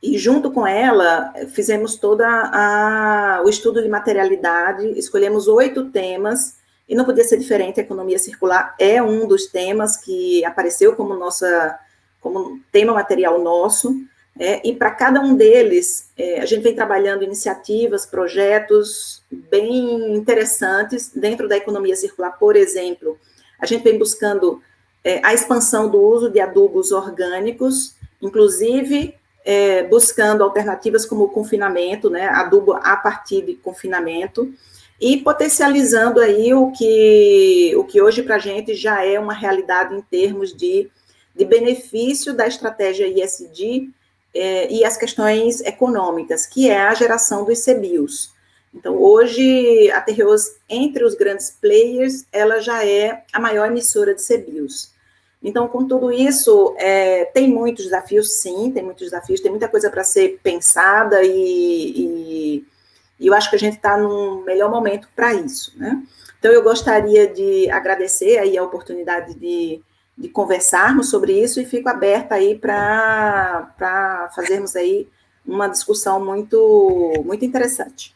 e junto com ela fizemos todo o estudo de materialidade, escolhemos 8 temas, e não podia ser diferente, a economia circular é um dos temas que apareceu como tema material nosso, e para cada um deles, a gente vem trabalhando iniciativas, projetos bem interessantes dentro da economia circular. Por exemplo, a gente vem buscando a expansão do uso de adubos orgânicos, inclusive buscando alternativas como o confinamento, né, adubo a partir de confinamento, e potencializando aí o que hoje para a gente já é uma realidade em termos de benefício da estratégia ESG e as questões econômicas, que é a geração dos CBIOS. Então, hoje, a Terreos, entre os grandes players, ela já é a maior emissora de CBIOS. Então, com tudo isso, tem muitos desafios, sim, tem muitos desafios, tem muita coisa para ser pensada e eu acho que a gente está num melhor momento para isso, né? Então, eu gostaria de agradecer aí a oportunidade de conversarmos sobre isso e fico aberta aí para fazermos aí uma discussão muito, muito interessante.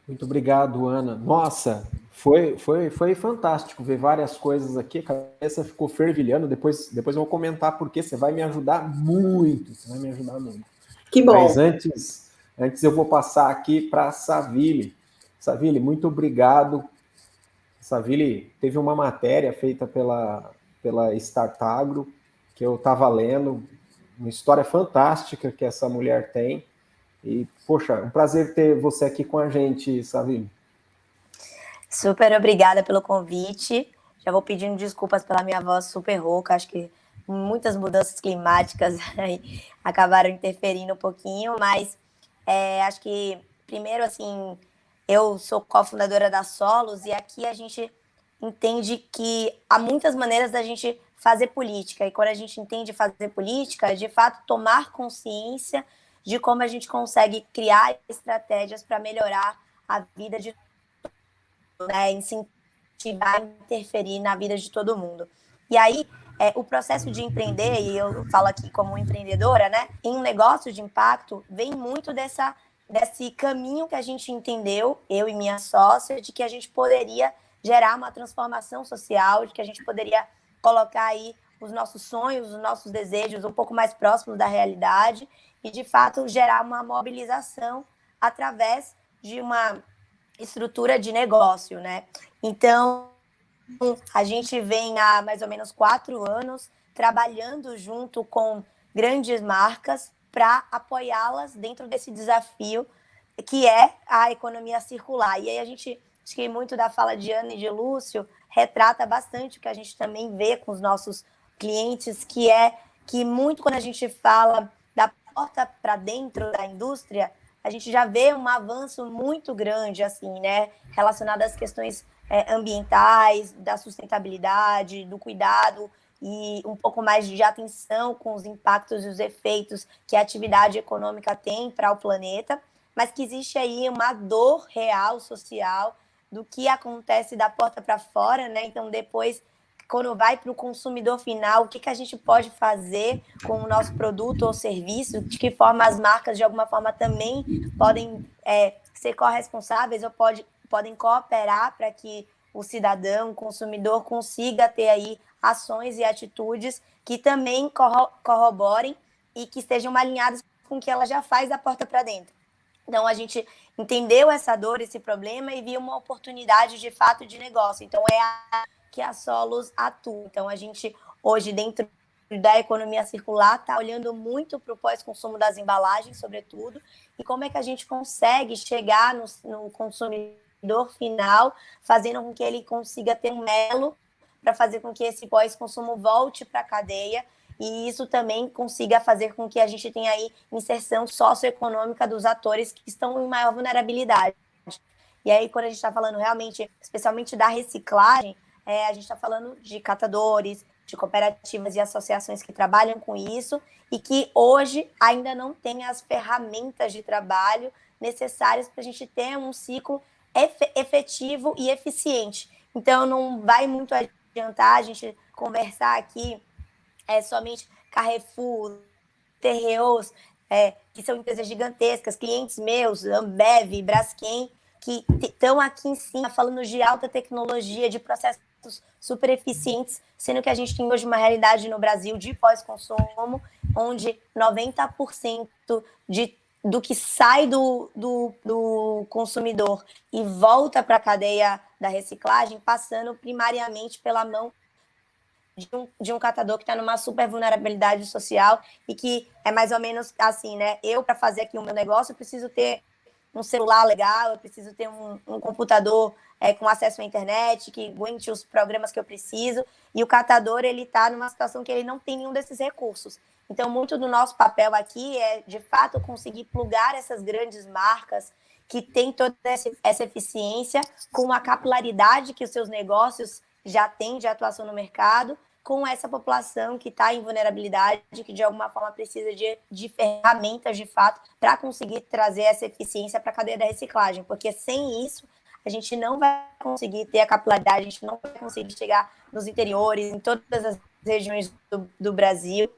Muito obrigado, Ana. Nossa, foi fantástico ver várias coisas aqui, a cabeça ficou fervilhando, depois eu vou comentar porque você vai me ajudar muito, Que bom. Mas antes eu vou passar aqui para a Savile. Savile, muito obrigado. Savile teve uma matéria feita pela Startagro, que eu estava lendo, uma história fantástica que essa mulher tem. E, poxa, um prazer ter você aqui com a gente, Savile. Super obrigada pelo convite. Já vou pedindo desculpas pela minha voz super rouca. Acho que muitas mudanças climáticas aí acabaram interferindo um pouquinho, mas acho que, primeiro, assim, eu sou cofundadora da Solos e aqui a gente entende que há muitas maneiras da gente fazer política. E quando a gente entende fazer política, é, de fato, tomar consciência de como a gente consegue criar estratégias para melhorar a vida de todos, né? Incentivar, interferir na vida de todo mundo. E aí, o processo de empreender, e eu falo aqui como empreendedora, né, em um negócio de impacto, vem muito desse caminho que a gente entendeu, eu e minha sócia, de que a gente poderia gerar uma transformação social, de que a gente poderia colocar aí os nossos sonhos, os nossos desejos um pouco mais próximos da realidade e, de fato, gerar uma mobilização através de uma estrutura de negócio, né? Então, a gente vem há mais ou menos 4 anos trabalhando junto com grandes marcas para apoiá-las dentro desse desafio que é a economia circular. E aí a gente, acho que muito da fala de Ana e de Lúcio retrata bastante o que a gente também vê com os nossos clientes, que é que muito quando a gente fala da porta para dentro da indústria, a gente já vê um avanço muito grande, assim, né, relacionado às questões ambientais, da sustentabilidade, do cuidado e um pouco mais de atenção com os impactos e os efeitos que a atividade econômica tem para o planeta, mas que existe aí uma dor real social do que acontece da porta para fora, né? Então, depois, quando vai para o consumidor final, o que a gente pode fazer com o nosso produto ou serviço, de que forma as marcas, de alguma forma, também podem ser corresponsáveis ou podem cooperar para que o cidadão, o consumidor, consiga ter aí ações e atitudes que também corroborem e que estejam alinhadas com o que ela já faz da porta para dentro. Então, a gente entendeu essa dor, esse problema e viu uma oportunidade, de fato, de negócio. Então, que a Solos atua. Então, a gente, hoje, dentro da economia circular, está olhando muito para o pós-consumo das embalagens, sobretudo, e como é que a gente consegue chegar no consumidor final, fazendo com que ele consiga ter um elo para fazer com que esse pós-consumo volte para a cadeia e isso também consiga fazer com que a gente tenha aí inserção socioeconômica dos atores que estão em maior vulnerabilidade. E aí, quando a gente está falando realmente, especialmente da reciclagem, a gente está falando de catadores, de cooperativas e associações que trabalham com isso e que hoje ainda não têm as ferramentas de trabalho necessárias para a gente ter um ciclo efetivo e eficiente. Então, não vai muito adiantar a gente conversar aqui somente Carrefour, Terreos, que são empresas gigantescas, clientes meus, Ambev, Braskem, que estão aqui em cima falando de alta tecnologia, de processos super eficientes, sendo que a gente tem hoje uma realidade no Brasil de pós-consumo, onde 90% do que sai do consumidor e volta para a cadeia da reciclagem, passando primariamente pela mão de um catador que está numa super vulnerabilidade social e que é mais ou menos assim, né? Eu, para fazer aqui o meu negócio, eu preciso ter um celular legal, eu preciso ter um computador com acesso à internet, que aguente os programas que eu preciso, e o catador, ele está numa situação que ele não tem nenhum desses recursos. Então, muito do nosso papel aqui é, de fato, conseguir plugar essas grandes marcas que têm toda essa eficiência com a capilaridade que os seus negócios já têm de atuação no mercado, com essa população que está em vulnerabilidade, que de alguma forma precisa de ferramentas, de fato, para conseguir trazer essa eficiência para a cadeia da reciclagem, porque sem isso a gente não vai conseguir ter a capilaridade, a gente não vai conseguir chegar nos interiores, em todas as regiões do Brasil,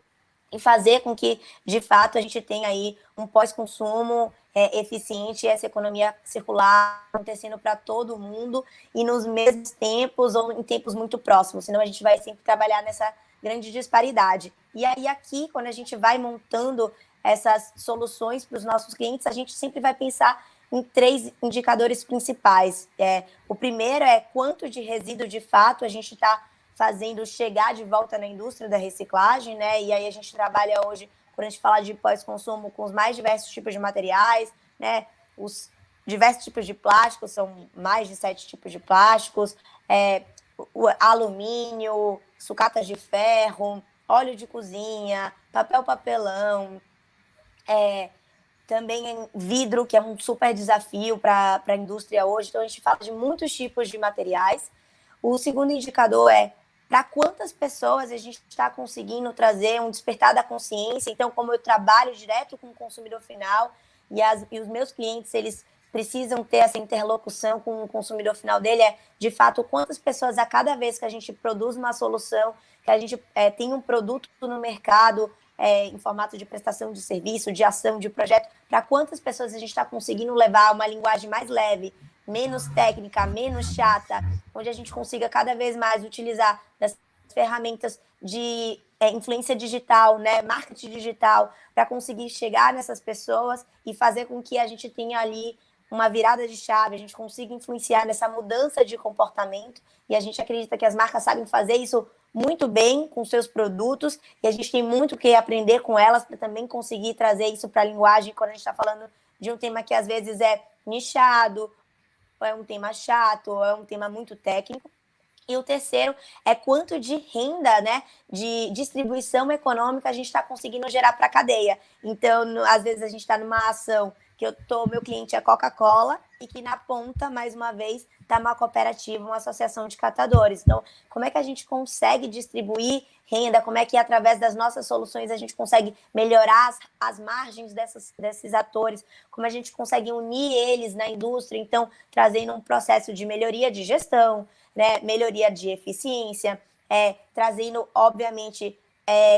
e fazer com que, de fato, a gente tenha aí um pós-consumo eficiente e essa economia circular acontecendo para todo mundo e nos mesmos tempos ou em tempos muito próximos, senão a gente vai sempre trabalhar nessa grande disparidade. E aí aqui, quando a gente vai montando essas soluções para os nossos clientes, a gente sempre vai pensar em 3 indicadores principais. O primeiro é quanto de resíduo, de fato, a gente está fazendo chegar de volta na indústria da reciclagem, né? E aí a gente trabalha hoje, quando a gente fala de pós-consumo, com os mais diversos tipos de materiais, né? Os diversos tipos de plásticos, são mais de 7 tipos de plásticos, o alumínio, sucatas de ferro, óleo de cozinha, papelão, também vidro, que é um super desafio para a indústria hoje. Então, a gente fala de muitos tipos de materiais. O segundo indicador é para quantas pessoas a gente está conseguindo trazer um despertar da consciência. Então, como eu trabalho direto com o consumidor final e os meus clientes, eles precisam ter essa interlocução com o consumidor final dele, de fato, quantas pessoas a cada vez que a gente produz uma solução, que a gente tem um produto no mercado em formato de prestação de serviço, de ação, de projeto, para quantas pessoas a gente está conseguindo levar uma linguagem mais leve, menos técnica, menos chata, onde a gente consiga cada vez mais utilizar das ferramentas de influência digital, né, marketing digital, para conseguir chegar nessas pessoas e fazer com que a gente tenha ali uma virada de chave, a gente consiga influenciar nessa mudança de comportamento, e a gente acredita que as marcas sabem fazer isso muito bem com seus produtos, e a gente tem muito que aprender com elas para também conseguir trazer isso para a linguagem, quando a gente está falando de um tema que às vezes é nichado, ou é um tema chato, ou é um tema muito técnico. E o terceiro é quanto de renda, né, de distribuição econômica a gente está conseguindo gerar para a cadeia. Então, às vezes a gente está numa ação que meu cliente é Coca-Cola e que na ponta, mais uma vez, está uma cooperativa, uma associação de catadores. Então, como é que a gente consegue distribuir renda? Como é que, através das nossas soluções, a gente consegue melhorar as margens desses atores? Como a gente consegue unir eles na indústria? Então, trazendo um processo de melhoria de gestão, né, melhoria de eficiência, trazendo, obviamente,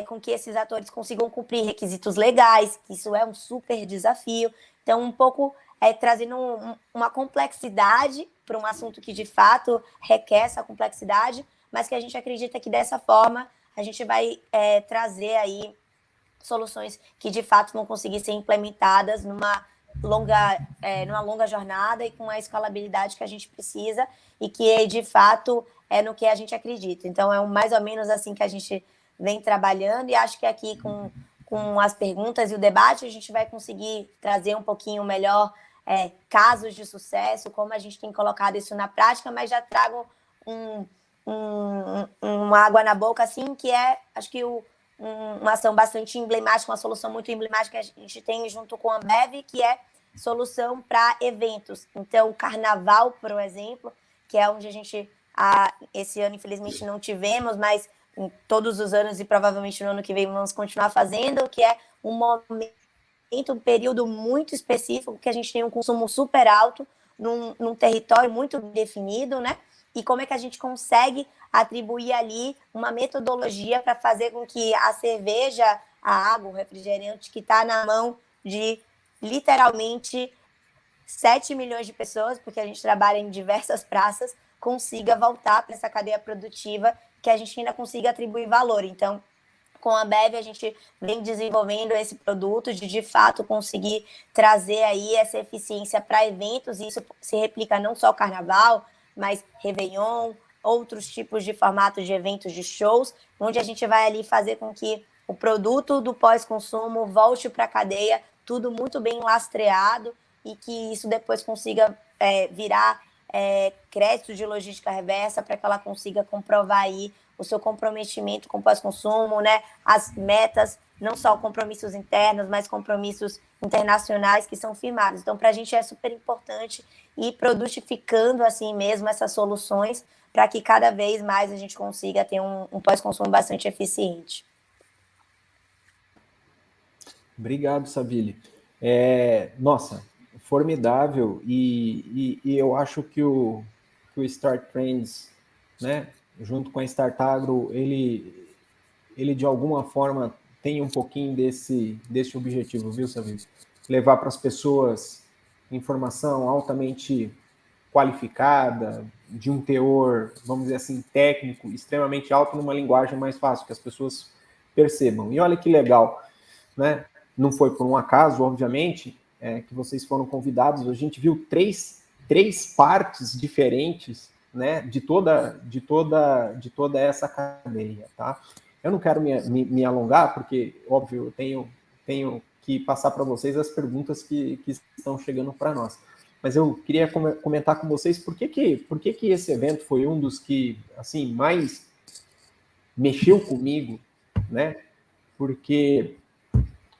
com que esses atores consigam cumprir requisitos legais, que isso é um super desafio. Então, um pouco trazendo uma complexidade para um assunto que, de fato, requer essa complexidade, mas que a gente acredita que, dessa forma, a gente vai trazer aí soluções que, de fato, vão conseguir ser implementadas numa longa jornada e com a escalabilidade que a gente precisa e que, de fato, é no que a gente acredita. Então, é mais ou menos assim que a gente vem trabalhando, e acho que aqui com as perguntas e o debate a gente vai conseguir trazer um pouquinho melhor casos de sucesso, como a gente tem colocado isso na prática, mas já trago uma água na boca, assim, que acho que uma ação bastante emblemática, uma solução muito emblemática que a gente tem junto com a Ambev, que é solução para eventos. Então, o Carnaval, por exemplo, que é onde a gente, esse ano, infelizmente, não tivemos, mas em todos os anos e provavelmente no ano que vem vamos continuar fazendo, que é um momento, um período muito específico, que a gente tem um consumo super alto num território muito definido, né? E como é que a gente consegue atribuir ali uma metodologia para fazer com que a cerveja, a água, o refrigerante que está na mão de literalmente 7 milhões de pessoas, porque a gente trabalha em diversas praças, consiga voltar para essa cadeia produtiva, que a gente ainda consiga atribuir valor. Então, com a Ambev, a gente vem desenvolvendo esse produto de fato, conseguir trazer aí essa eficiência para eventos, e isso se replica não só o Carnaval, mas Réveillon, outros tipos de formatos de eventos, de shows, onde a gente vai ali fazer com que o produto do pós-consumo volte para a cadeia, tudo muito bem lastreado, e que isso depois consiga virar crédito de logística reversa, para que ela consiga comprovar aí o seu comprometimento com o pós-consumo, né? As metas, não só compromissos internos, mas compromissos internacionais que são firmados. Então, para a gente é super importante ir produtificando assim mesmo essas soluções, para que cada vez mais a gente consiga ter um pós-consumo bastante eficiente. Obrigado, Savile. Nossa, formidável, e eu acho que o Start Trends, né, junto com a Start Agro, ele de alguma forma tem um pouquinho desse objetivo, viu, Savile? Levar para as pessoas informação altamente qualificada, de um teor, vamos dizer assim, técnico, extremamente alto, numa linguagem mais fácil, que as pessoas percebam. E olha que legal, né? Não foi por um acaso, obviamente, que vocês foram convidados. A gente viu três partes diferentes, né, de toda essa cadeia, tá? Eu não quero me alongar, porque, óbvio, eu tenho que passar para vocês as perguntas que estão chegando para nós. Mas eu queria comentar com vocês por que esse evento foi um dos que, assim, mais mexeu comigo, né? Porque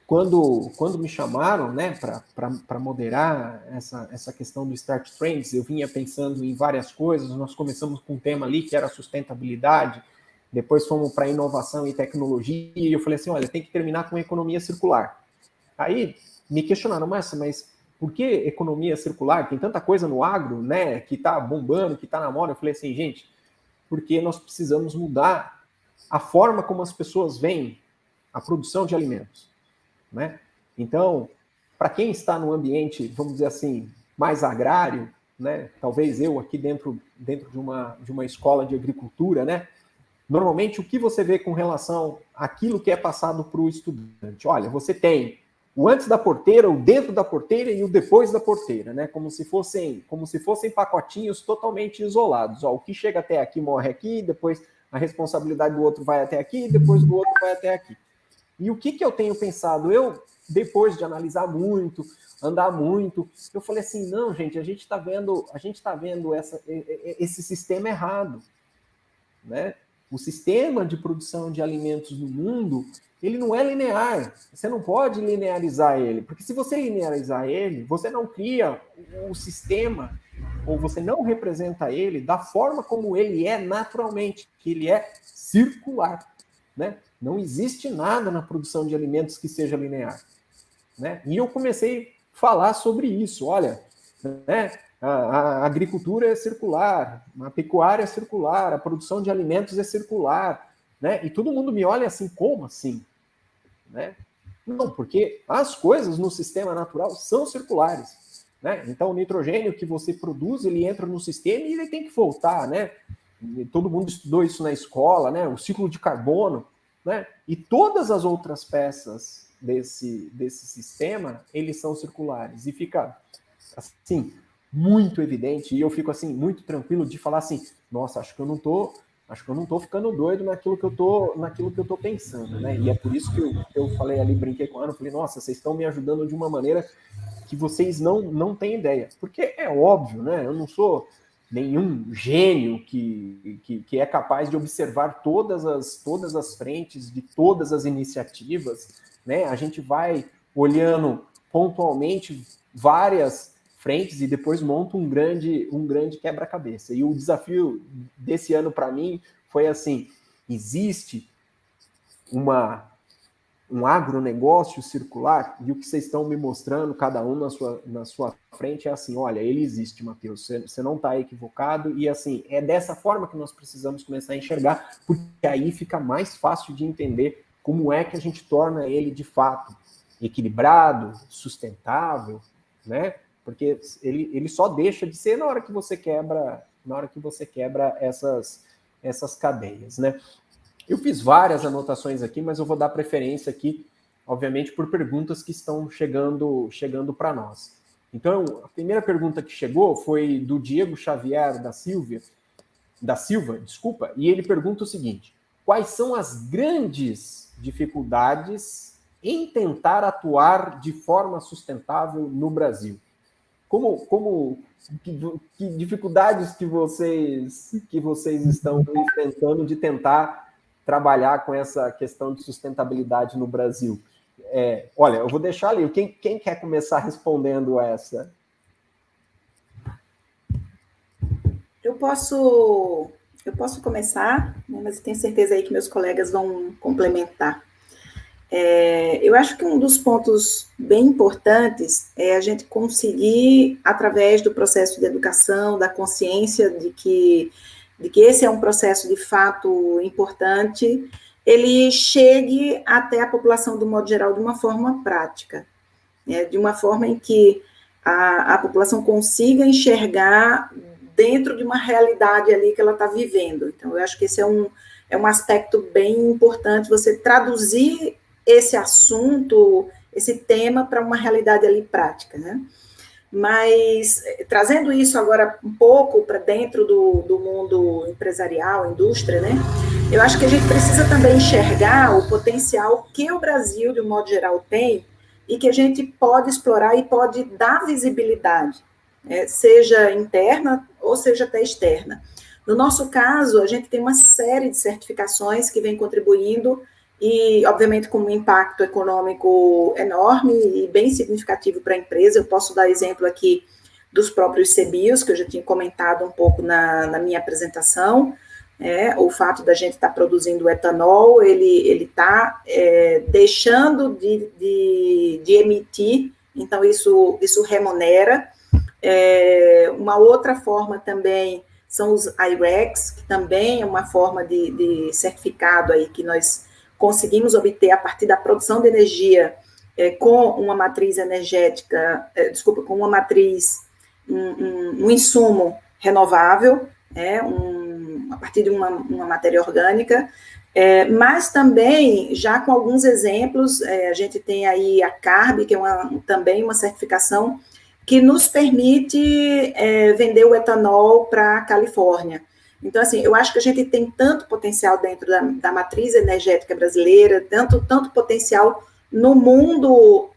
quando me chamaram, né, para moderar essa questão do Start Trends, eu vinha pensando em várias coisas. Nós começamos com um tema ali que era sustentabilidade, depois fomos para inovação e tecnologia, e eu falei assim, olha, tem que terminar com economia circular. Aí me questionaram, mas por que economia circular? Tem tanta coisa no agro, né, que está bombando, que está na moda. Eu falei assim, gente, porque nós precisamos mudar a forma como as pessoas veem a produção de alimentos, né? Então, para quem está no ambiente, vamos dizer assim, mais agrário, né, talvez eu aqui dentro de uma escola de agricultura, né, normalmente o que você vê com relação àquilo que é passado para o estudante? Olha, você tem o antes da porteira, o dentro da porteira e o depois da porteira, né? Como se fossem pacotinhos totalmente isolados. Ó, o que chega até aqui morre aqui, depois a responsabilidade do outro vai até aqui, depois do outro vai até aqui. E o que eu tenho pensado? Eu, depois de analisar muito, andar muito, eu falei assim, não, gente, a gente está vendo esse sistema errado, né? O sistema de produção de alimentos no mundo, ele não é linear. Você não pode linearizar ele, porque se você linearizar ele, você não cria o sistema, ou você não representa ele da forma como ele é naturalmente, que ele é circular, né? Não existe nada na produção de alimentos que seja linear, né? E eu comecei a falar sobre isso. Olha, né? A agricultura é circular, a pecuária é circular, a produção de alimentos é circular, né? E todo mundo me olha assim, como assim? Né? Não, porque as coisas no sistema natural são circulares, né? Então o nitrogênio que você produz, ele entra no sistema e ele tem que voltar, né? E todo mundo estudou isso na escola, né? O ciclo de carbono, né? E todas as outras peças desse sistema, eles são circulares. E fica assim muito evidente, e eu fico assim muito tranquilo de falar assim, nossa, acho que eu não tô ficando doido naquilo que eu tô pensando, né? E é por isso que eu falei ali, brinquei com ela, falei, nossa, vocês estão me ajudando de uma maneira que vocês não têm ideia. Porque é óbvio, né? Eu não sou nenhum gênio que é capaz de observar todas as frentes de todas as iniciativas, né? A gente vai olhando pontualmente várias frentes e depois monta um grande quebra-cabeça. E o desafio desse ano para mim foi assim: existe um agronegócio circular, e o que vocês estão me mostrando, cada um na sua frente, é assim: olha, ele existe, Matheus, você não está equivocado, e assim, é dessa forma que nós precisamos começar a enxergar, porque aí fica mais fácil de entender como é que a gente torna ele, de fato, equilibrado, sustentável, né? Porque ele só deixa de ser na hora que você quebra essas cadeias, né? Eu fiz várias anotações aqui, mas eu vou dar preferência aqui, obviamente, por perguntas que estão chegando para nós. Então, a primeira pergunta que chegou foi do Diego Xavier da Silva, e ele pergunta o seguinte: quais são as grandes dificuldades em tentar atuar de forma sustentável no Brasil? Que dificuldades que vocês estão enfrentando de tentar trabalhar com essa questão de sustentabilidade no Brasil? Olha, eu vou deixar ali. Quem quer começar respondendo essa? Eu posso começar, né, mas eu tenho certeza aí que meus colegas vão complementar. Eu acho que um dos pontos bem importantes é a gente conseguir, através do processo de educação, da consciência de que esse é um processo de fato importante, ele chegue até a população do modo geral de uma forma prática, né, de uma forma em que a população consiga enxergar dentro de uma realidade ali que ela está vivendo. Então, eu acho que esse é um aspecto bem importante, você traduzir esse assunto, esse tema, para uma realidade ali prática, né? Mas, trazendo isso agora um pouco para dentro do mundo empresarial, indústria, né? Eu acho que a gente precisa também enxergar o potencial que o Brasil, de um modo geral, tem e que a gente pode explorar e pode dar visibilidade, seja interna ou seja até externa. No nosso caso, a gente tem uma série de certificações que vem contribuindo e, obviamente, com um impacto econômico enorme e bem significativo para a empresa. Eu posso dar exemplo aqui dos próprios CBIOS, que eu já tinha comentado um pouco na minha apresentação. O fato da gente estar produzindo etanol, ele está deixando de emitir, então isso remunera. Uma outra forma também são os I-RECs, que também é uma forma de certificado aí que nós conseguimos obter a partir da produção de energia com uma matriz energética, com uma matriz, um insumo renovável, a partir de uma matéria orgânica, mas também, já com alguns exemplos, a gente tem aí a CARB, que é também uma certificação que nos permite vender o etanol para a Califórnia. Então, assim, eu acho que a gente tem tanto potencial dentro da matriz energética brasileira, tanto potencial no mundo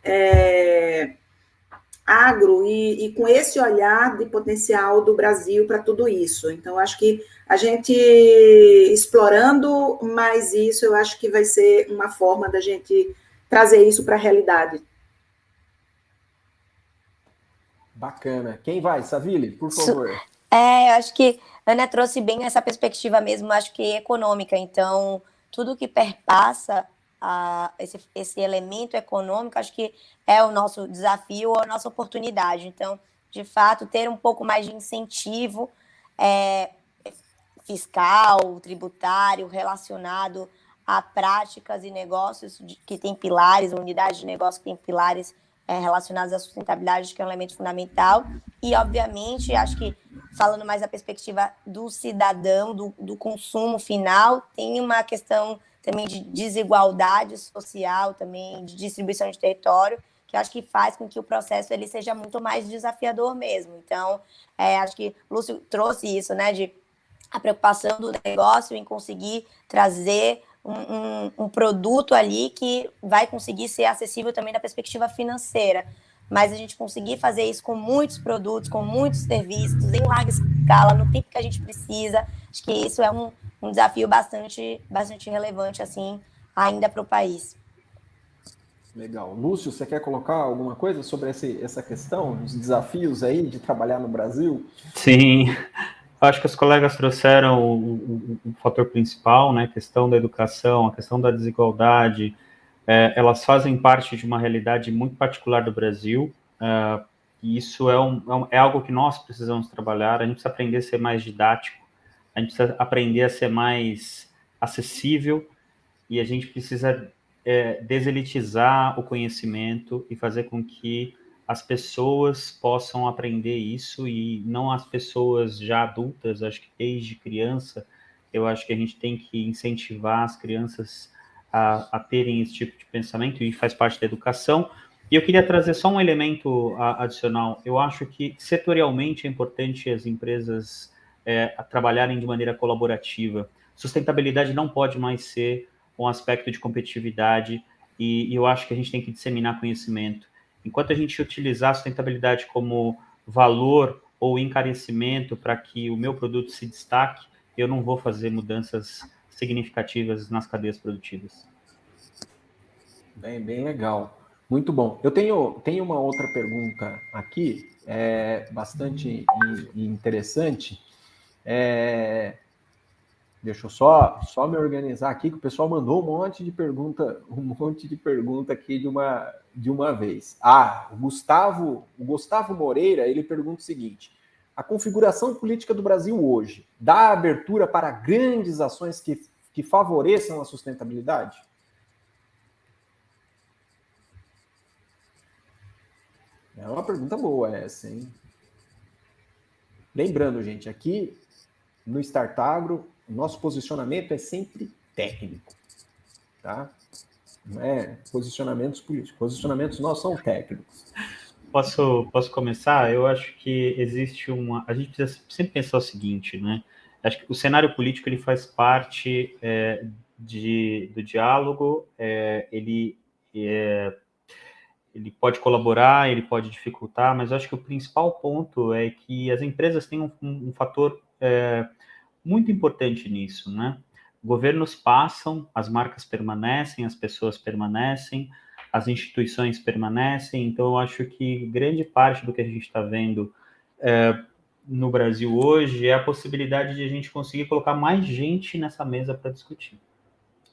agro e com esse olhar de potencial do Brasil para tudo isso. Então, eu acho que a gente explorando mais isso, eu acho que vai ser uma forma da gente trazer isso para a realidade. Bacana. Quem vai? Savile, por favor. Eu acho que a Ana trouxe bem essa perspectiva mesmo, acho que econômica. Então, tudo que perpassa esse elemento econômico, acho que é o nosso desafio, a nossa oportunidade. Então, de fato, ter um pouco mais de incentivo fiscal, tributário, relacionado a práticas e negócios que têm pilares, unidades de negócio que têm pilares relacionados à sustentabilidade, que é um elemento fundamental. E, obviamente, acho que, falando mais da perspectiva do cidadão, do consumo final, tem uma questão também de desigualdade social, também de distribuição de território, que acho que faz com que o processo ele seja muito mais desafiador mesmo. Então, acho que o Lúcio trouxe isso, né, de a preocupação do negócio em conseguir trazer um produto ali que vai conseguir ser acessível também da perspectiva financeira, mas a gente conseguir fazer isso com muitos produtos, com muitos serviços, em larga escala, no tempo que a gente precisa. Acho que isso é um desafio bastante relevante, assim, ainda para o país. Legal. Lúcio, você quer colocar alguma coisa sobre essa questão, os desafios aí de trabalhar no Brasil? Sim, acho que os colegas trouxeram o fator principal, né, a questão da educação, a questão da desigualdade, elas fazem parte de uma realidade muito particular do Brasil, e isso é algo que nós precisamos trabalhar. A gente precisa aprender a ser mais didático, a gente precisa aprender a ser mais acessível, e a gente precisa deselitizar o conhecimento e fazer com que as pessoas possam aprender isso, e não as pessoas já adultas. Acho que desde criança, eu acho que a gente tem que incentivar as crianças a terem esse tipo de pensamento, e faz parte da educação. E eu queria trazer só um elemento adicional. Eu acho que setorialmente é importante as empresas trabalharem de maneira colaborativa. Sustentabilidade não pode mais ser um aspecto de competitividade, e eu acho que a gente tem que disseminar conhecimento. Enquanto a gente utilizar a sustentabilidade como valor ou encarecimento para que o meu produto se destaque, eu não vou fazer mudanças significativas nas cadeias produtivas. Bem legal. Muito bom. Eu tenho uma outra pergunta aqui, bastante interessante. Deixa eu só me organizar aqui, que o pessoal mandou um monte de pergunta aqui de uma vez. O Gustavo Moreira, ele pergunta o seguinte: a configuração política do Brasil hoje dá abertura para grandes ações que favoreçam a sustentabilidade? É uma pergunta boa essa, hein? Lembrando, gente, aqui no Startagro, o nosso posicionamento é sempre técnico, tá? Não é posicionamentos políticos. Posicionamentos nossos são técnicos. Posso começar? Eu acho que existe a gente precisa sempre pensar o seguinte, né? Acho que o cenário político, ele faz parte do diálogo, ele pode colaborar, ele pode dificultar, mas eu acho que o principal ponto é que as empresas têm um fator muito importante nisso, né? Governos passam, as marcas permanecem, as pessoas permanecem, as instituições permanecem. Então, eu acho que grande parte do que a gente está vendo no Brasil hoje é a possibilidade de a gente conseguir colocar mais gente nessa mesa para discutir.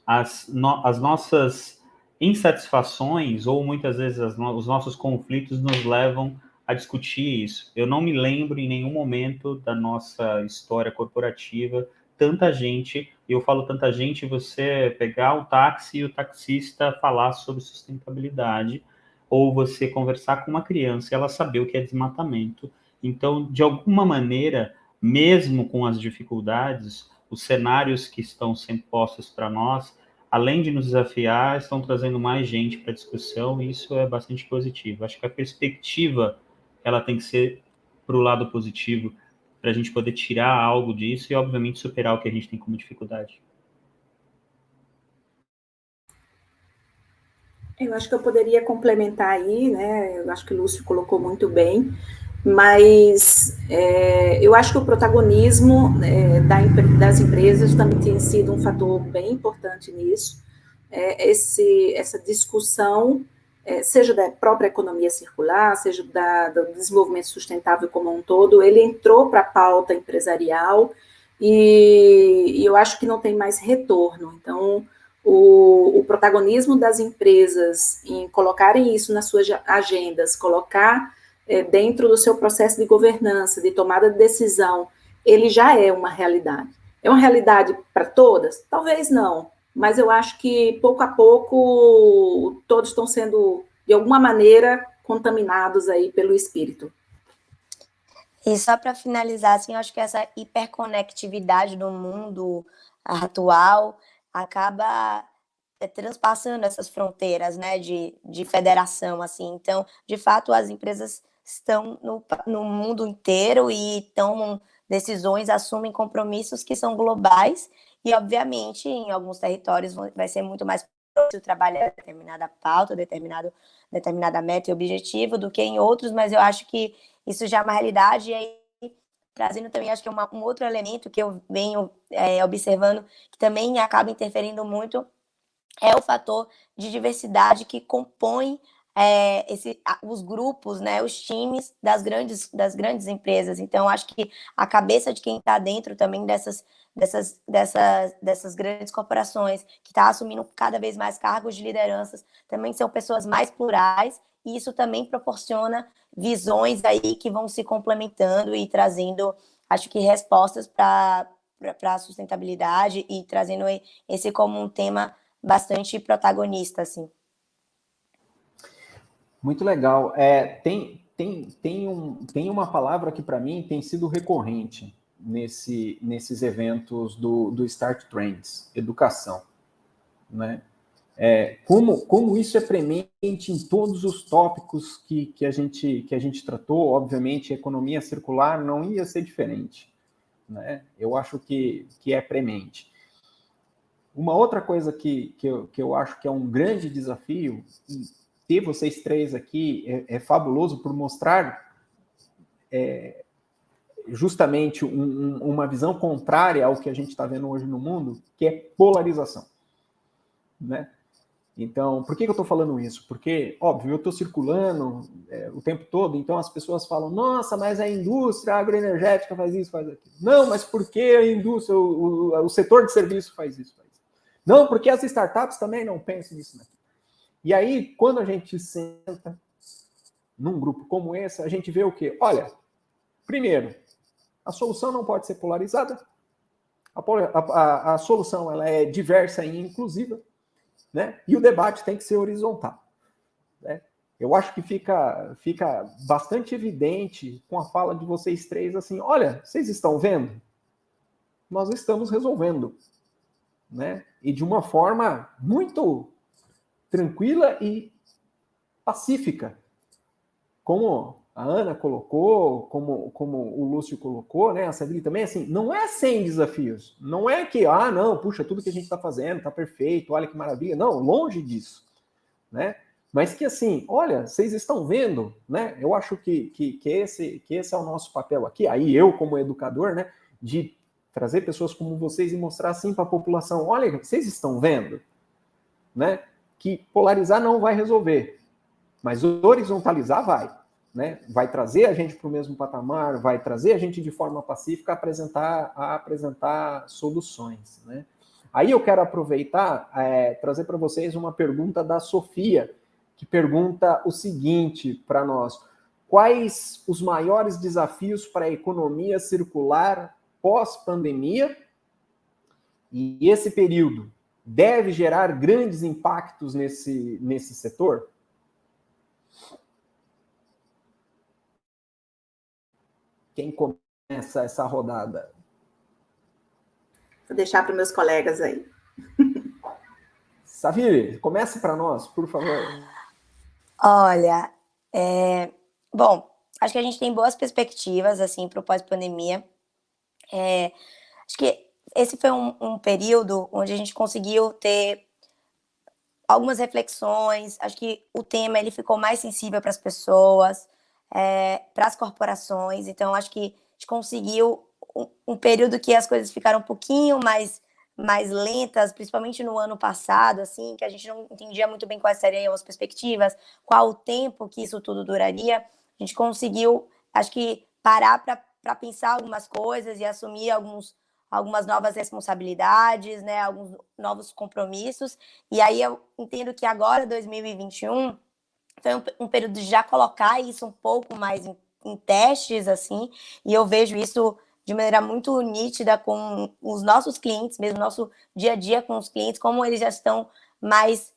As nossas insatisfações, ou muitas vezes os nossos conflitos, nos levam a discutir isso. Eu não me lembro em nenhum momento da nossa história corporativa tanta gente, e eu falo tanta gente, você pegar o táxi e o taxista falar sobre sustentabilidade, ou você conversar com uma criança e ela saber o que é desmatamento. Então, de alguma maneira, mesmo com as dificuldades, os cenários que estão sendo postos para nós, além de nos desafiar, estão trazendo mais gente para a discussão, e isso é bastante positivo. Acho que a perspectiva, ela tem que ser para o lado positivo, para a gente poder tirar algo disso e, obviamente, superar o que a gente tem como dificuldade. Eu acho que eu poderia complementar aí, né? Eu acho que o Lúcio colocou muito bem, mas eu acho que o protagonismo das empresas também tem sido um fator bem importante nisso. Essa discussão, seja da própria economia circular, seja do desenvolvimento sustentável como um todo, ele entrou para a pauta empresarial e eu acho que não tem mais retorno. Então, o protagonismo das empresas em colocarem isso nas suas agendas, colocar dentro do seu processo de governança, de tomada de decisão, ele já é uma realidade. É uma realidade para todas? Talvez não, mas eu acho que, pouco a pouco, todos estão sendo, de alguma maneira, contaminados aí pelo espírito. E só para finalizar, assim, eu acho que essa hiperconectividade do mundo atual acaba transpassando essas fronteiras, né, de federação, assim. Então, de fato, as empresas estão no mundo inteiro e tomam decisões, assumem compromissos que são globais e, obviamente, em alguns territórios vai ser muito mais fácil trabalhar determinada pauta, determinada meta e objetivo do que em outros, mas eu acho que isso já é uma realidade e aí trazendo também, acho que um outro elemento que eu venho observando, que também acaba interferindo muito, é o fator de diversidade que compõe os grupos, né, os times das grandes empresas. Então, acho que a cabeça de quem está dentro também dessas grandes corporações, que está assumindo cada vez mais cargos de lideranças, também são pessoas mais plurais, e isso também proporciona visões aí que vão se complementando e trazendo, acho que, respostas para a sustentabilidade e trazendo esse como um tema bastante protagonista, assim. Muito legal. Tem uma palavra que, para mim, tem sido recorrente nesses eventos do Start Trends, educação, né? Como isso é premente em todos os tópicos que a gente tratou. Obviamente, a economia circular não ia ser diferente, né? Eu acho que é premente. Uma outra coisa que eu acho que é um grande desafio, e ter vocês três aqui é fabuloso por mostrar justamente uma visão contrária ao que a gente está vendo hoje no mundo, que é polarização, né? Então, por que eu estou falando isso? Porque, óbvio, eu estou circulando o tempo todo, então as pessoas falam, nossa, mas a indústria agroenergética faz isso, faz aquilo. Não, mas por que a indústria, o setor de serviço faz isso, faz isso? Não, porque as startups também não pensam nisso, né? E aí, quando a gente senta num grupo como esse, a gente vê o quê? Olha, primeiro, a solução não pode ser polarizada, a solução ela é diversa e inclusiva, né? E o debate tem que ser horizontal, né? Eu acho que fica bastante evidente com a fala de vocês três, assim, olha, vocês estão vendo? Nós estamos resolvendo, né? E de uma forma muito tranquila e pacífica, como a Ana colocou, como o Lúcio colocou, né? A Sabine também, assim, não é sem desafios. Não é que, não, puxa, tudo que a gente está fazendo está perfeito, olha que maravilha. Não, longe disso, né? Mas que, assim, olha, vocês estão vendo, né? Eu acho que esse é o nosso papel aqui. Aí eu, como educador, né, de trazer pessoas como vocês e mostrar, assim, para a população, olha, vocês estão vendo, né? Que polarizar não vai resolver, mas horizontalizar vai. Né? Vai trazer a gente para o mesmo patamar, vai trazer a gente de forma pacífica a apresentar soluções, né? Aí eu quero aproveitar, trazer para vocês uma pergunta da Sofia, que pergunta o seguinte para nós: quais os maiores desafios para a economia circular pós-pandemia? E esse período deve gerar grandes impactos nesse setor? Quem começa essa rodada? Vou deixar para os meus colegas aí. Savile, comece para nós, por favor. Olha, bom, acho que a gente tem boas perspectivas, assim, para o pós-pandemia. Acho que esse foi um período onde a gente conseguiu ter algumas reflexões. Acho que o tema ele ficou mais sensível para as pessoas, para as corporações. Então, acho que a gente conseguiu um período que as coisas ficaram um pouquinho mais lentas, principalmente no ano passado, assim, que a gente não entendia muito bem quais seriam as perspectivas, qual o tempo que isso tudo duraria. A gente conseguiu, acho que, parar para pensar algumas coisas e assumir algumas novas responsabilidades, né, alguns novos compromissos. E aí eu entendo que agora, 2021, foi um período de já colocar isso um pouco mais em testes, assim, e eu vejo isso de maneira muito nítida com os nossos clientes, mesmo nosso dia a dia com os clientes, como eles já estão mais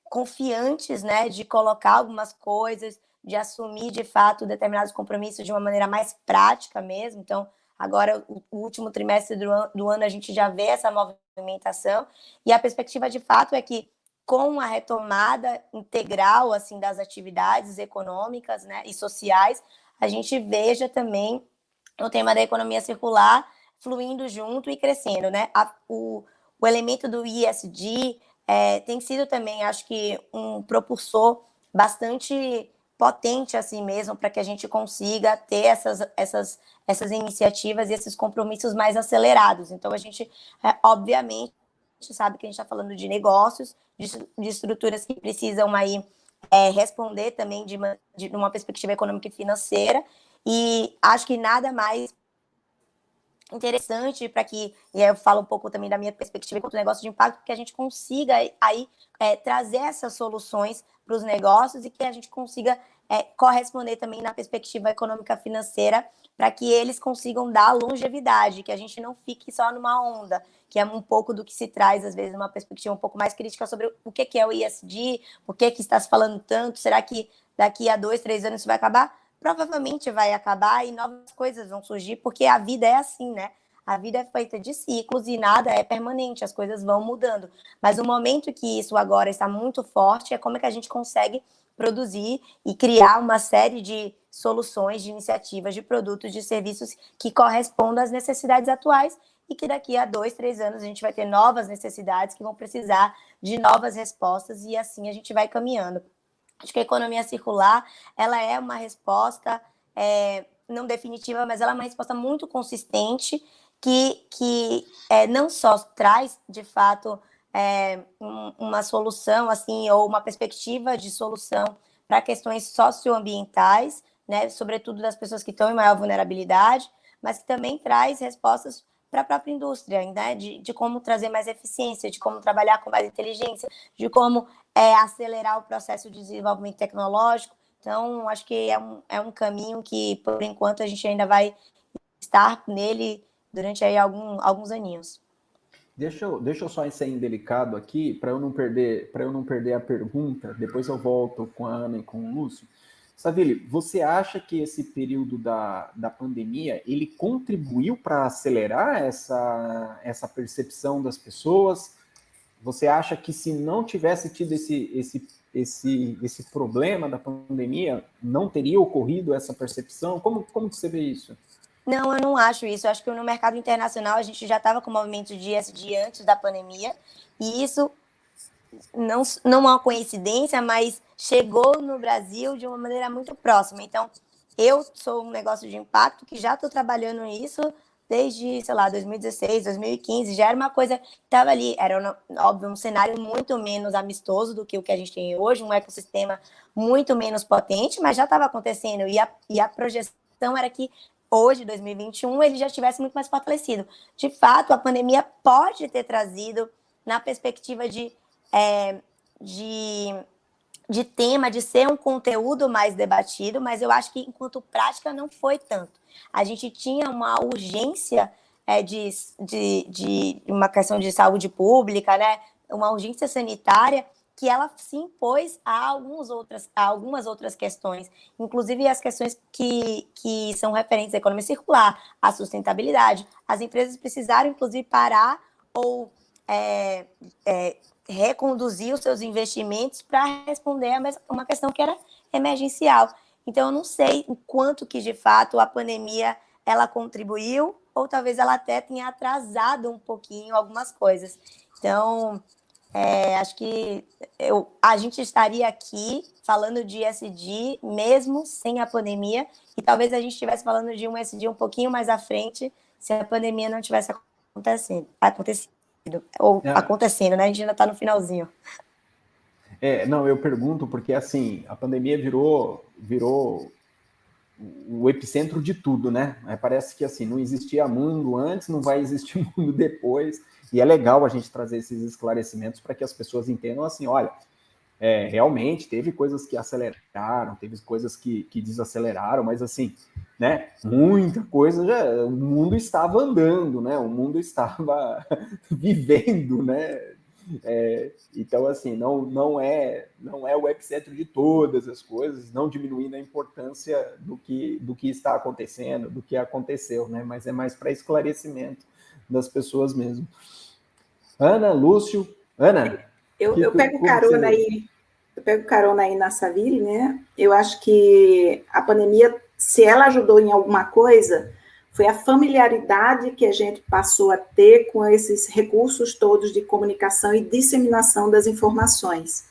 confiantes, né, de colocar algumas coisas, de assumir, de fato, determinados compromissos de uma maneira mais prática mesmo. Então, agora, o último trimestre do ano, a gente já vê essa movimentação, e a perspectiva, de fato, é que com a retomada integral, assim, das atividades econômicas, né, e sociais, a gente veja também o tema da economia circular fluindo junto e crescendo, né? O elemento do ESG tem sido também, acho que, um propulsor bastante potente assim mesmo, para que a gente consiga ter essas iniciativas e esses compromissos mais acelerados. Então, a gente, obviamente, sabe que a gente está falando de negócios, de estruturas que precisam aí responder também de uma perspectiva econômica e financeira, e acho que nada mais interessante para que, e aí eu falo um pouco também da minha perspectiva enquanto negócio de impacto, que a gente consiga aí trazer essas soluções para os negócios e que a gente consiga corresponder também na perspectiva econômica financeira para que eles consigam dar longevidade, que a gente não fique só numa onda, que é um pouco do que se traz, às vezes, uma perspectiva um pouco mais crítica sobre o que é o ESG, por que está se falando tanto, será que daqui a 2, 3 anos isso vai acabar? Provavelmente vai acabar e novas coisas vão surgir, porque a vida é assim, né? A vida é feita de ciclos e nada é permanente, as coisas vão mudando. Mas o momento que isso agora está muito forte é como é que a gente consegue produzir e criar uma série de soluções, de iniciativas, de produtos, de serviços que correspondam às necessidades atuais e que daqui a 2, 3 anos a gente vai ter novas necessidades que vão precisar de novas respostas e assim a gente vai caminhando. Acho que a economia circular, ela é uma resposta não definitiva, mas ela é uma resposta muito consistente que não só traz, de fato, uma solução, assim, ou uma perspectiva de solução para questões socioambientais, né, sobretudo das pessoas que estão em maior vulnerabilidade, mas que também traz respostas para a própria indústria, né, de como trazer mais eficiência, de como trabalhar com mais inteligência, de como acelerar o processo de desenvolvimento tecnológico. Então, acho que é um caminho que, por enquanto, a gente ainda vai estar nele durante aí alguns aninhos. Deixa eu só ser indelicado aqui, para eu não perder a pergunta, depois eu volto com a Ana e com o Lúcio. Saville, você acha que esse período da pandemia, ele contribuiu para acelerar essa percepção das pessoas? Você acha que se não tivesse tido esse problema da pandemia, não teria ocorrido essa percepção? Como que você vê isso? Não, eu não acho isso. Eu acho que no mercado internacional a gente já estava com o movimento de ESG antes da pandemia, e isso não é uma coincidência, mas chegou no Brasil de uma maneira muito próxima. Então, eu sou um negócio de impacto que já estou trabalhando nisso desde, 2016, 2015, já era uma coisa que estava ali. Era, óbvio, um cenário muito menos amistoso do que o que a gente tem hoje, um ecossistema muito menos potente, mas já estava acontecendo. E a projeção era que hoje, 2021, ele já estivesse muito mais fortalecido. De fato, a pandemia pode ter trazido, na perspectiva de tema, de ser um conteúdo mais debatido, mas eu acho que, enquanto prática, não foi tanto. A gente tinha uma urgência de uma questão de saúde pública, né? Uma urgência sanitária que ela se impôs a algumas outras questões, inclusive as questões que são referentes à economia circular, à sustentabilidade. As empresas precisaram, inclusive, parar ou reconduzir os seus investimentos para responder a uma questão que era emergencial. Então, eu não sei o quanto que, de fato, a pandemia ela contribuiu, ou talvez ela até tenha atrasado um pouquinho algumas coisas. Então, acho que a gente estaria aqui falando de ESG mesmo sem a pandemia, e talvez a gente estivesse falando de um ESG um pouquinho mais à frente se a pandemia não tivesse acontecido, né? A gente ainda está no finalzinho. Não, eu pergunto porque, assim, a pandemia virou o epicentro de tudo, né? Parece que, assim, não existia mundo antes, não vai existir mundo depois, e é legal a gente trazer esses esclarecimentos para que as pessoas entendam, assim, olha, realmente teve coisas que aceleraram, teve coisas que desaceleraram, mas, assim, né, muita coisa o mundo estava andando, né? O mundo estava vivendo, né? Então, assim, não é o epicentro de todas as coisas, não diminuindo a importância do que está acontecendo, do que aconteceu, né? Mas é mais para esclarecimento das pessoas mesmo. Ana, Lúcio, Ana. Eu pego carona aí na Saville, né? Eu acho que a pandemia, se ela ajudou em alguma coisa, foi a familiaridade que a gente passou a ter com esses recursos todos de comunicação e disseminação das informações.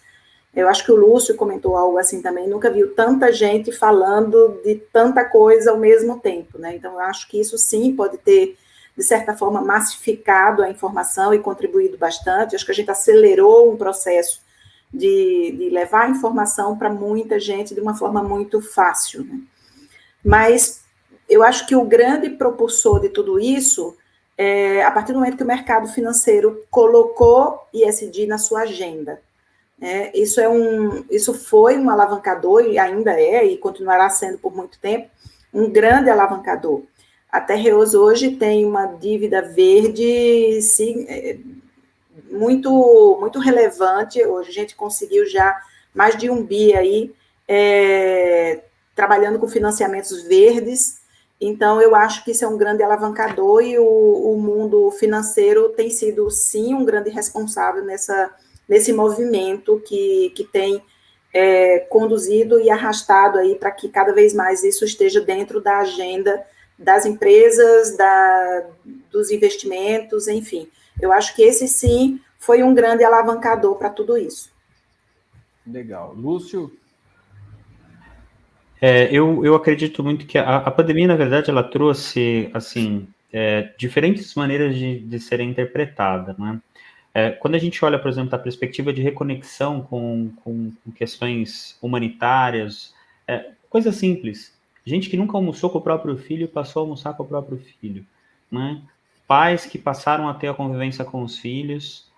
Eu acho que o Lúcio comentou algo assim também, nunca viu tanta gente falando de tanta coisa ao mesmo tempo, né? Então, eu acho que isso sim pode ter, de certa forma, massificado a informação e contribuído bastante. Acho que a gente acelerou um processo de levar a informação para muita gente de uma forma muito fácil, né? Mas eu acho que o grande propulsor de tudo isso é a partir do momento que o mercado financeiro colocou ESG na sua agenda. Isso foi um alavancador, e ainda é, e continuará sendo por muito tempo, um grande alavancador. A Terreos hoje tem uma dívida verde muito, muito relevante. Hoje a gente conseguiu já mais de 1 bi aí, trabalhando com financiamentos verdes. Então, eu acho que isso é um grande alavancador, e o mundo financeiro tem sido, sim, um grande responsável nesse movimento que tem conduzido e arrastado aí para que cada vez mais isso esteja dentro da agenda das empresas, dos investimentos, enfim. Eu acho que esse, sim, foi um grande alavancador para tudo isso. Legal. Lúcio? Eu acredito muito que a pandemia, na verdade, ela trouxe, assim, diferentes maneiras de serem interpretada, né? Quando a gente olha, por exemplo, da perspectiva de reconexão com questões humanitárias, coisa simples. Gente que nunca almoçou com o próprio filho passou a almoçar com o próprio filho, né? Pais que passaram a ter a convivência com os filhos.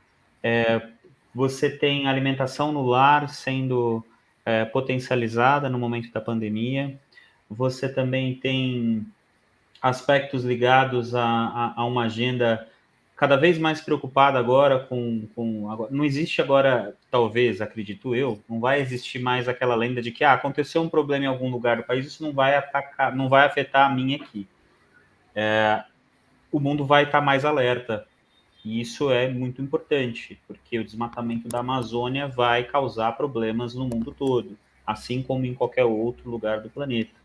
Você tem alimentação no lar sendo potencializada no momento da pandemia. Você também tem aspectos ligados a uma agenda cada vez mais preocupada agora não existe agora, talvez, acredito eu, não vai existir mais aquela lenda de que aconteceu um problema em algum lugar do país, isso não vai afetar a mim aqui. O mundo vai estar mais alerta. E isso é muito importante, porque o desmatamento da Amazônia vai causar problemas no mundo todo, assim como em qualquer outro lugar do planeta.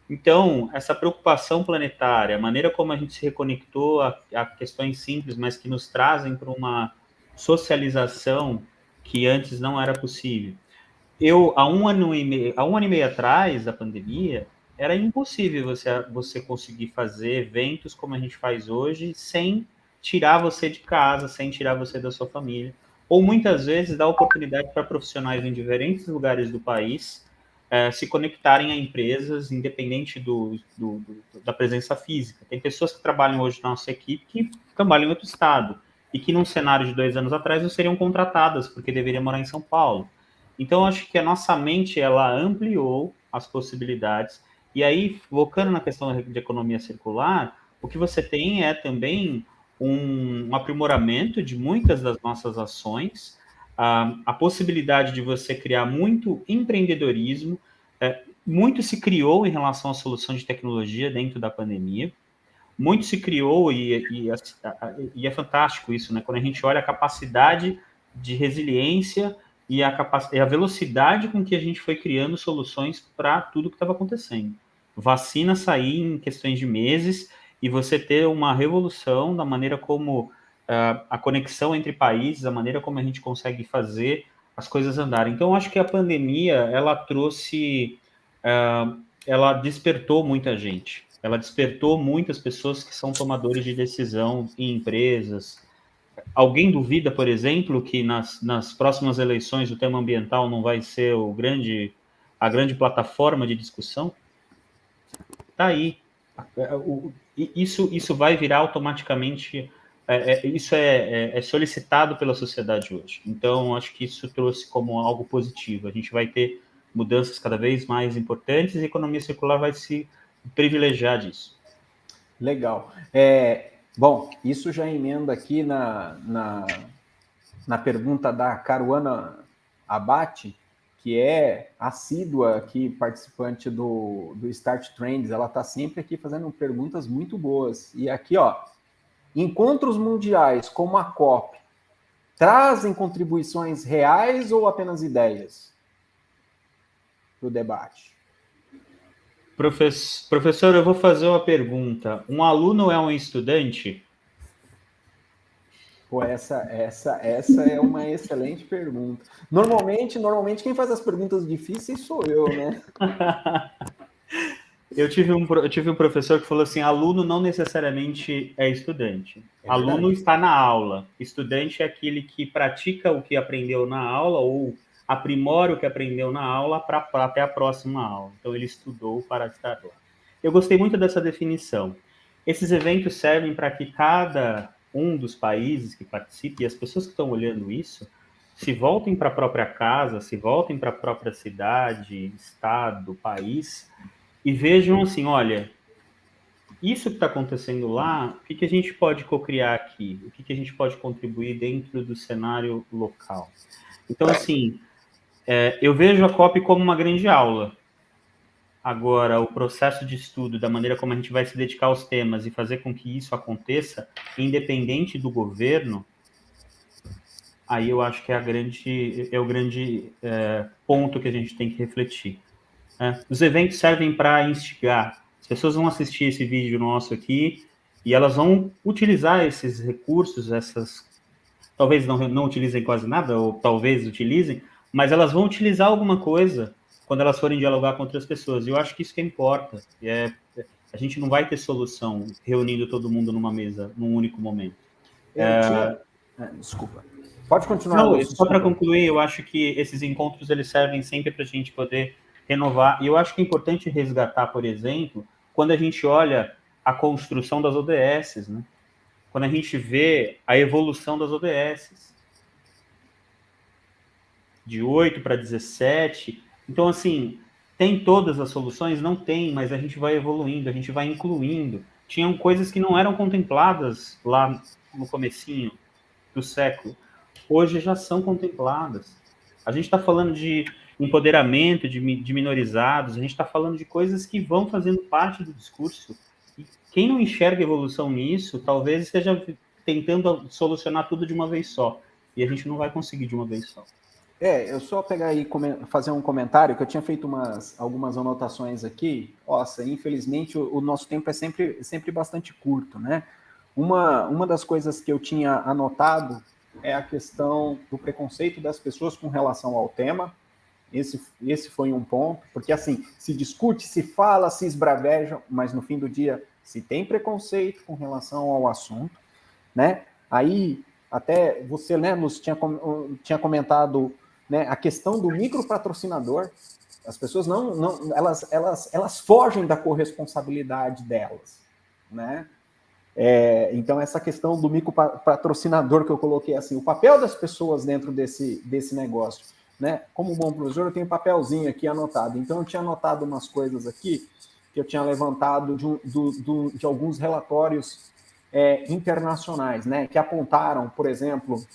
Então, essa preocupação planetária, a maneira como a gente se reconectou a questões simples, mas que nos trazem para uma socialização que antes não era possível. Há um ano e meio atrás da pandemia, era impossível você conseguir fazer eventos como a gente faz hoje sem tirar você de casa, sem tirar você da sua família. Ou muitas vezes dar oportunidade para profissionais em diferentes lugares do país se conectarem a empresas, independente da presença física. Tem pessoas que trabalham hoje na nossa equipe que trabalham em outro estado e que num cenário de 2 anos atrás não seriam contratadas porque deveriam morar em São Paulo. Então, acho que a nossa mente, ela ampliou as possibilidades. E aí, focando na questão de economia circular, o que você tem é também um aprimoramento de muitas das nossas ações, a possibilidade de você criar muito empreendedorismo, muito se criou em relação à solução de tecnologia dentro da pandemia, muito se criou e é fantástico isso, né? Quando a gente olha a capacidade de resiliência e a velocidade com que a gente foi criando soluções para tudo que estava acontecendo. Vacina sair em questões de meses e você ter uma revolução da maneira como a conexão entre países, a maneira como a gente consegue fazer as coisas andarem. Então, acho que a pandemia, ela trouxe, ela despertou muita gente. Ela despertou muitas pessoas que são tomadores de decisão em empresas. Alguém duvida, por exemplo, que nas próximas eleições o tema ambiental não vai ser a grande plataforma de discussão? Está aí. Isso vai virar automaticamente, isso é solicitado pela sociedade hoje. Então, acho que isso trouxe como algo positivo. A gente vai ter mudanças cada vez mais importantes e a economia circular vai se privilegiar disso. Legal. Bom, isso já emenda aqui na pergunta da Caruana Abate, que é assídua aqui, participante do Start Trends. Ela está sempre aqui fazendo perguntas muito boas. E aqui, encontros mundiais como a COP trazem contribuições reais ou apenas ideias para o debate? Professor, eu vou fazer uma pergunta. Um aluno é um estudante? Pô, essa é uma excelente pergunta. Normalmente quem faz as perguntas difíceis sou eu, né? Eu tive um professor que falou assim, aluno não necessariamente é estudante. Aluno está na aula. Estudante é aquele que pratica o que aprendeu na aula ou aprimora o que aprendeu na aula para até a próxima aula. Então, ele estudou para estar lá. Eu gostei muito dessa definição. Esses eventos servem para que cada um dos países que participe, e as pessoas que estão olhando isso, se voltem para a própria casa, se voltem para a própria cidade, estado, país, e vejam assim, olha, isso que está acontecendo lá, o que a gente pode cocriar aqui? O que a gente pode contribuir dentro do cenário local? Então, assim, eu vejo a COP como uma grande aula. Agora, o processo de estudo, da maneira como a gente vai se dedicar aos temas e fazer com que isso aconteça, independente do governo, aí eu acho que é o grande ponto que a gente tem que refletir. Os eventos servem para instigar. As pessoas vão assistir esse vídeo nosso aqui e elas vão utilizar esses recursos, talvez não utilizem quase nada, ou talvez utilizem, mas elas vão utilizar alguma coisa quando elas forem dialogar com outras pessoas. E eu acho que isso que importa. A gente não vai ter solução reunindo todo mundo numa mesa, num único momento. Desculpa. Pode continuar. Não, só para concluir, eu acho que esses encontros eles servem sempre para a gente poder renovar. E eu acho que é importante resgatar, por exemplo, quando a gente olha a construção das ODS, né? Quando a gente vê a evolução das ODS, de 8 para 17. Então, assim, tem todas as soluções? Não tem, mas a gente vai evoluindo, a gente vai incluindo. Tinham coisas que não eram contempladas lá no comecinho do século. Hoje já são contempladas. A gente está falando de empoderamento de minorizados, a gente está falando de coisas que vão fazendo parte do discurso. E quem não enxerga evolução nisso, talvez esteja tentando solucionar tudo de uma vez só. E a gente não vai conseguir de uma vez só. Eu só pegar aí e fazer um comentário, que eu tinha feito algumas anotações aqui. Nossa, infelizmente o nosso tempo é sempre bastante curto, né? Uma das coisas que eu tinha anotado é a questão do preconceito das pessoas com relação ao tema. Esse foi um ponto, porque assim, se discute, se fala, se esbraveja, mas no fim do dia se tem preconceito com relação ao assunto, né? Aí, até você, né, nos tinha comentado, né, a questão do micropatrocinador. As pessoas elas fogem da corresponsabilidade delas, né? Então, essa questão do micropatrocinador que eu coloquei assim, o papel das pessoas dentro desse negócio, né? Como bom professor, eu tenho um papelzinho aqui anotado. Então, eu tinha anotado umas coisas aqui que eu tinha levantado de alguns relatórios internacionais, né? Que apontaram, por exemplo,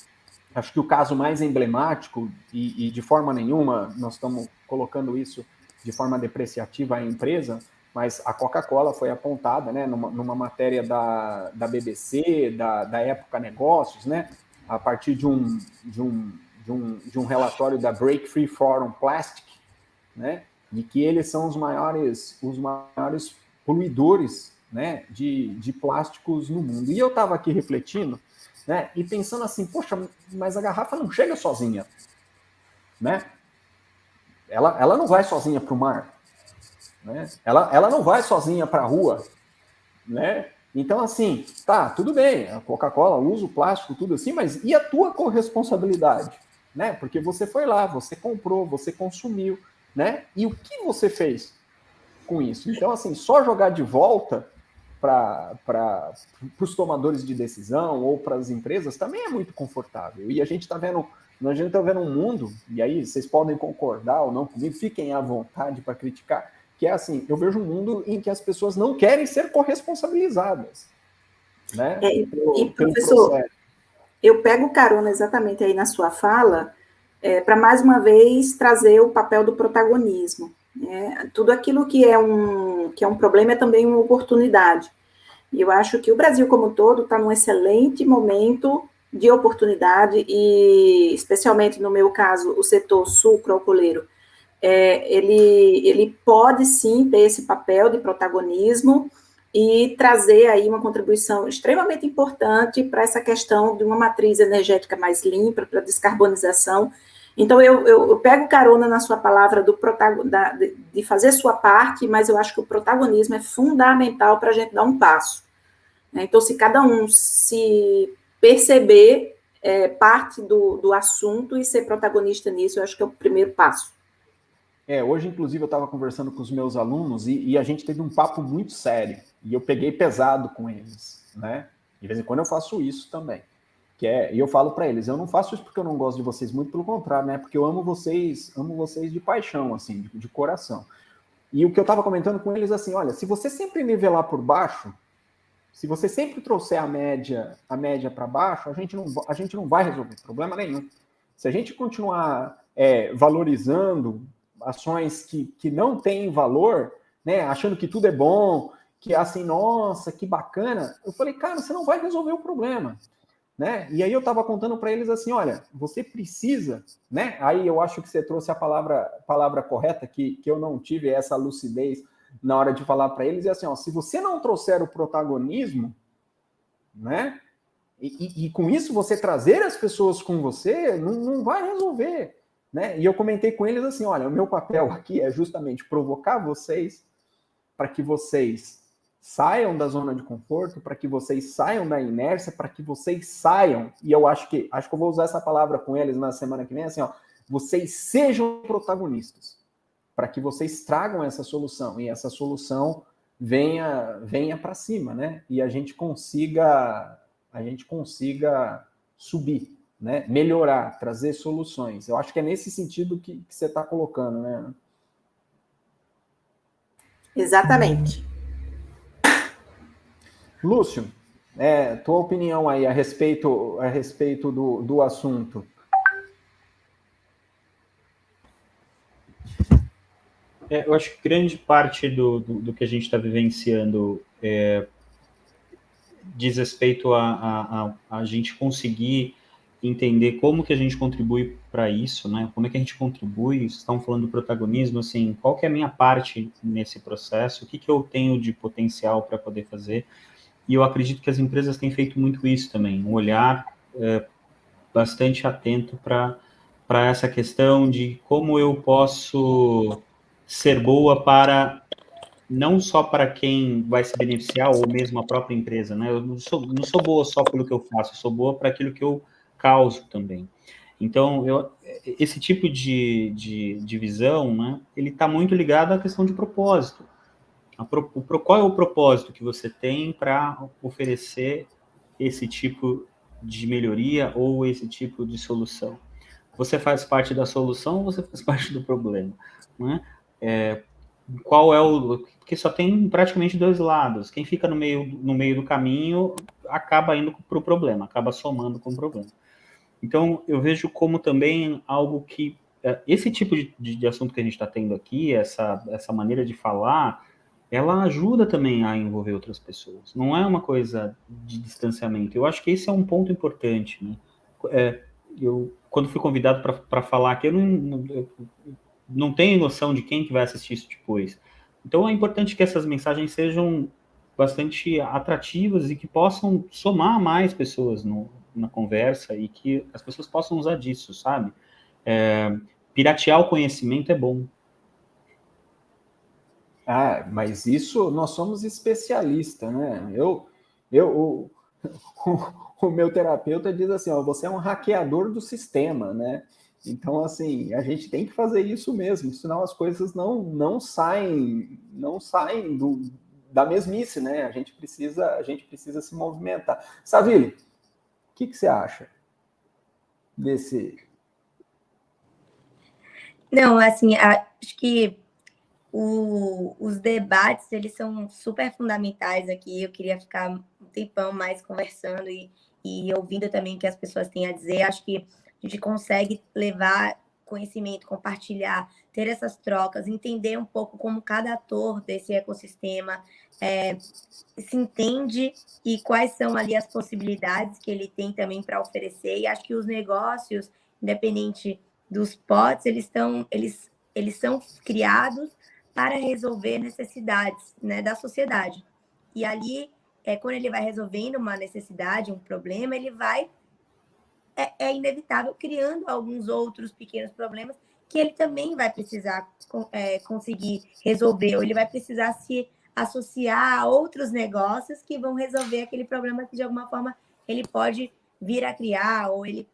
acho que o caso mais emblemático, e de forma nenhuma nós estamos colocando isso de forma depreciativa à empresa, mas a Coca-Cola foi apontada, né, numa matéria da BBC, da Época Negócios, né, a partir de um relatório da Break Free Forum Plastic, né, de que eles são os maiores poluidores, né, de plásticos no mundo. E eu estava aqui refletindo, né, e pensando assim, poxa, mas a garrafa não chega sozinha, né? Ela não vai sozinha para o mar, né? Ela não vai sozinha para a rua, né? Então, assim, tá, tudo bem, a Coca-Cola usa o plástico, tudo assim, mas e a tua corresponsabilidade, né? Porque você foi lá, você comprou, você consumiu, né? E o que você fez com isso? Então, assim, só jogar de volta para os tomadores de decisão ou para as empresas também é muito confortável. E a gente está vendo um mundo, e aí vocês podem concordar ou não comigo, fiquem à vontade para criticar, que é assim, eu vejo um mundo em que as pessoas não querem ser corresponsabilizadas, né? E professor, eu pego carona exatamente aí na sua fala, para mais uma vez trazer o papel do protagonismo. Tudo aquilo que é um problema é também uma oportunidade. E eu acho que o Brasil como um todo está num excelente momento de oportunidade, e especialmente no meu caso, o setor sucroalcooleiro, ele pode sim ter esse papel de protagonismo, e trazer aí uma contribuição extremamente importante para essa questão de uma matriz energética mais limpa, para a descarbonização. Então, eu pego carona na sua palavra de fazer sua parte, mas eu acho que o protagonismo é fundamental para a gente dar um passo. Então, se cada um se perceber parte do assunto e ser protagonista nisso, eu acho que é o primeiro passo. Hoje, inclusive, eu estava conversando com os meus alunos e a gente teve um papo muito sério. E eu peguei pesado com eles, né? De vez em quando eu faço isso também. E eu falo para eles, eu não faço isso porque eu não gosto de vocês, muito pelo contrário, né? Porque eu amo vocês de paixão, assim, de coração. E o que eu estava comentando com eles, assim, olha, se você sempre nivelar por baixo, se você sempre trouxer a média para baixo, a gente não vai resolver problema nenhum. Se a gente continuar valorizando ações que não têm valor, né, achando que tudo é bom, que assim, nossa, que bacana, eu falei, cara, você não vai resolver o problema. Né? E aí eu estava contando para eles assim, olha, você precisa, né? Aí eu acho que você trouxe a palavra correta, que eu não tive essa lucidez na hora de falar para eles, é assim, ó, se você não trouxer o protagonismo, né? E com isso você trazer as pessoas com você, não vai resolver, né? E eu comentei com eles assim, olha, o meu papel aqui é justamente provocar vocês para que vocês saiam da zona de conforto, para que vocês saiam da inércia, para que vocês saiam, e eu acho que eu vou usar essa palavra com eles na semana que vem, assim, ó, vocês sejam protagonistas, para que vocês tragam essa solução, e essa solução venha para cima, né? E a gente consiga subir, né? Melhorar, trazer soluções. Eu acho que é nesse sentido que você está colocando, né? Exatamente. Lúcio, tua opinião aí a respeito do assunto. Eu acho que grande parte do que a gente está vivenciando diz respeito a gente conseguir entender como que a gente contribui para isso, né? Como é que a gente contribui? Vocês estão falando do protagonismo, assim, qual que é a minha parte nesse processo? O que eu tenho de potencial para poder fazer? E eu acredito que as empresas têm feito muito isso também, um olhar bastante atento para essa questão de como eu posso ser boa para, não só para quem vai se beneficiar, ou mesmo a própria empresa, né? Eu não sou boa só pelo que eu faço, eu sou boa para aquilo que eu causo também. Então, esse tipo de visão, né, ele está muito ligado à questão de propósito. Qual é o propósito que você tem para oferecer esse tipo de melhoria ou esse tipo de solução? Você faz parte da solução ou você faz parte do problema? Né? Porque só tem praticamente dois lados. Quem fica no meio do caminho acaba indo para o problema, acaba somando com o problema. Então, eu vejo como também algo que... esse tipo de assunto que a gente está tendo aqui, essa maneira de falar, ela ajuda também a envolver outras pessoas. Não é uma coisa de distanciamento. Eu acho que esse é um ponto importante, né? Quando fui convidado para falar aqui, eu não tenho noção de quem que vai assistir isso depois. Então, é importante que essas mensagens sejam bastante atrativas e que possam somar mais pessoas na conversa e que as pessoas possam usar disso, sabe? Piratear o conhecimento é bom. Mas isso, nós somos especialistas, né? O meu terapeuta diz assim, ó, você é um hackeador do sistema, né? Então, assim, a gente tem que fazer isso mesmo, senão as coisas não saem da mesmice, né? A gente precisa se movimentar. Savile, o que você acha desse... Não, assim, acho que os debates, eles são super fundamentais aqui. Eu queria ficar um tempão mais conversando e ouvindo também o que as pessoas têm a dizer. Acho que a gente consegue levar conhecimento, compartilhar, ter essas trocas, entender um pouco como cada ator desse ecossistema se entende e quais são ali as possibilidades que ele tem também para oferecer. E acho que os negócios, independente dos pods, eles são criados para resolver necessidades, né, da sociedade. E ali, quando ele vai resolvendo uma necessidade, um problema, ele vai, é inevitável, criando alguns outros pequenos problemas que ele também vai precisar conseguir resolver, ou ele vai precisar se associar a outros negócios que vão resolver aquele problema que, de alguma forma, ele pode vir a criar, ou ele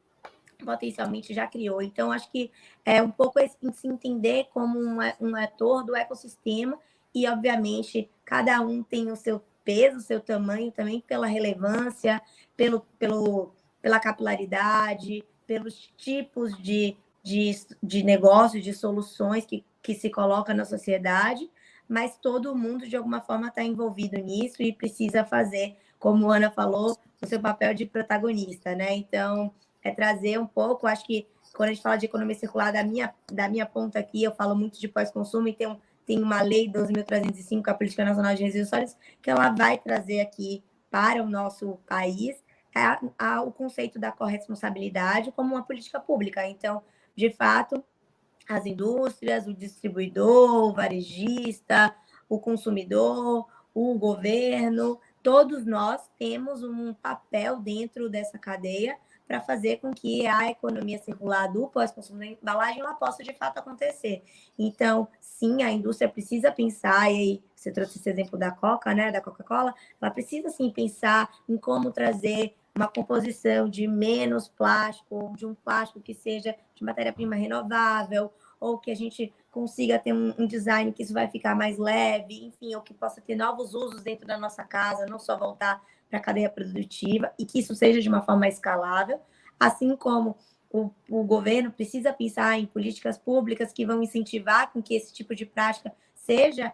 potencialmente já criou. Então, acho que é um pouco se entender como um ator do ecossistema e, obviamente, cada um tem o seu peso, o seu tamanho também, pela relevância, pela capilaridade, pelos tipos de negócios, de soluções que se colocam na sociedade, mas todo mundo, de alguma forma, está envolvido nisso e precisa fazer, como a Ana falou, o seu papel de protagonista, né? Então, trazer um pouco, acho que quando a gente fala de economia circular, da minha ponta aqui, eu falo muito de pós-consumo e tem uma lei 12.305, a Política Nacional de Resíduos Sólidos, que ela vai trazer aqui para o nosso país o conceito da corresponsabilidade como uma política pública. Então, de fato, as indústrias, o distribuidor, o varejista, o consumidor, o governo, todos nós temos um papel dentro dessa cadeia para fazer com que a economia circular do pós-consumo da embalagem ela possa, de fato, acontecer. Então, sim, a indústria precisa pensar, e aí você trouxe esse exemplo da Coca, né, da Coca-Cola, ela precisa, sim, pensar em como trazer uma composição de menos plástico, ou de um plástico que seja de matéria-prima renovável, ou que a gente consiga ter um design que isso vai ficar mais leve, enfim, ou que possa ter novos usos dentro da nossa casa, não só voltar para a cadeia produtiva, e que isso seja de uma forma escalável, assim como o governo precisa pensar em políticas públicas que vão incentivar com que esse tipo de prática seja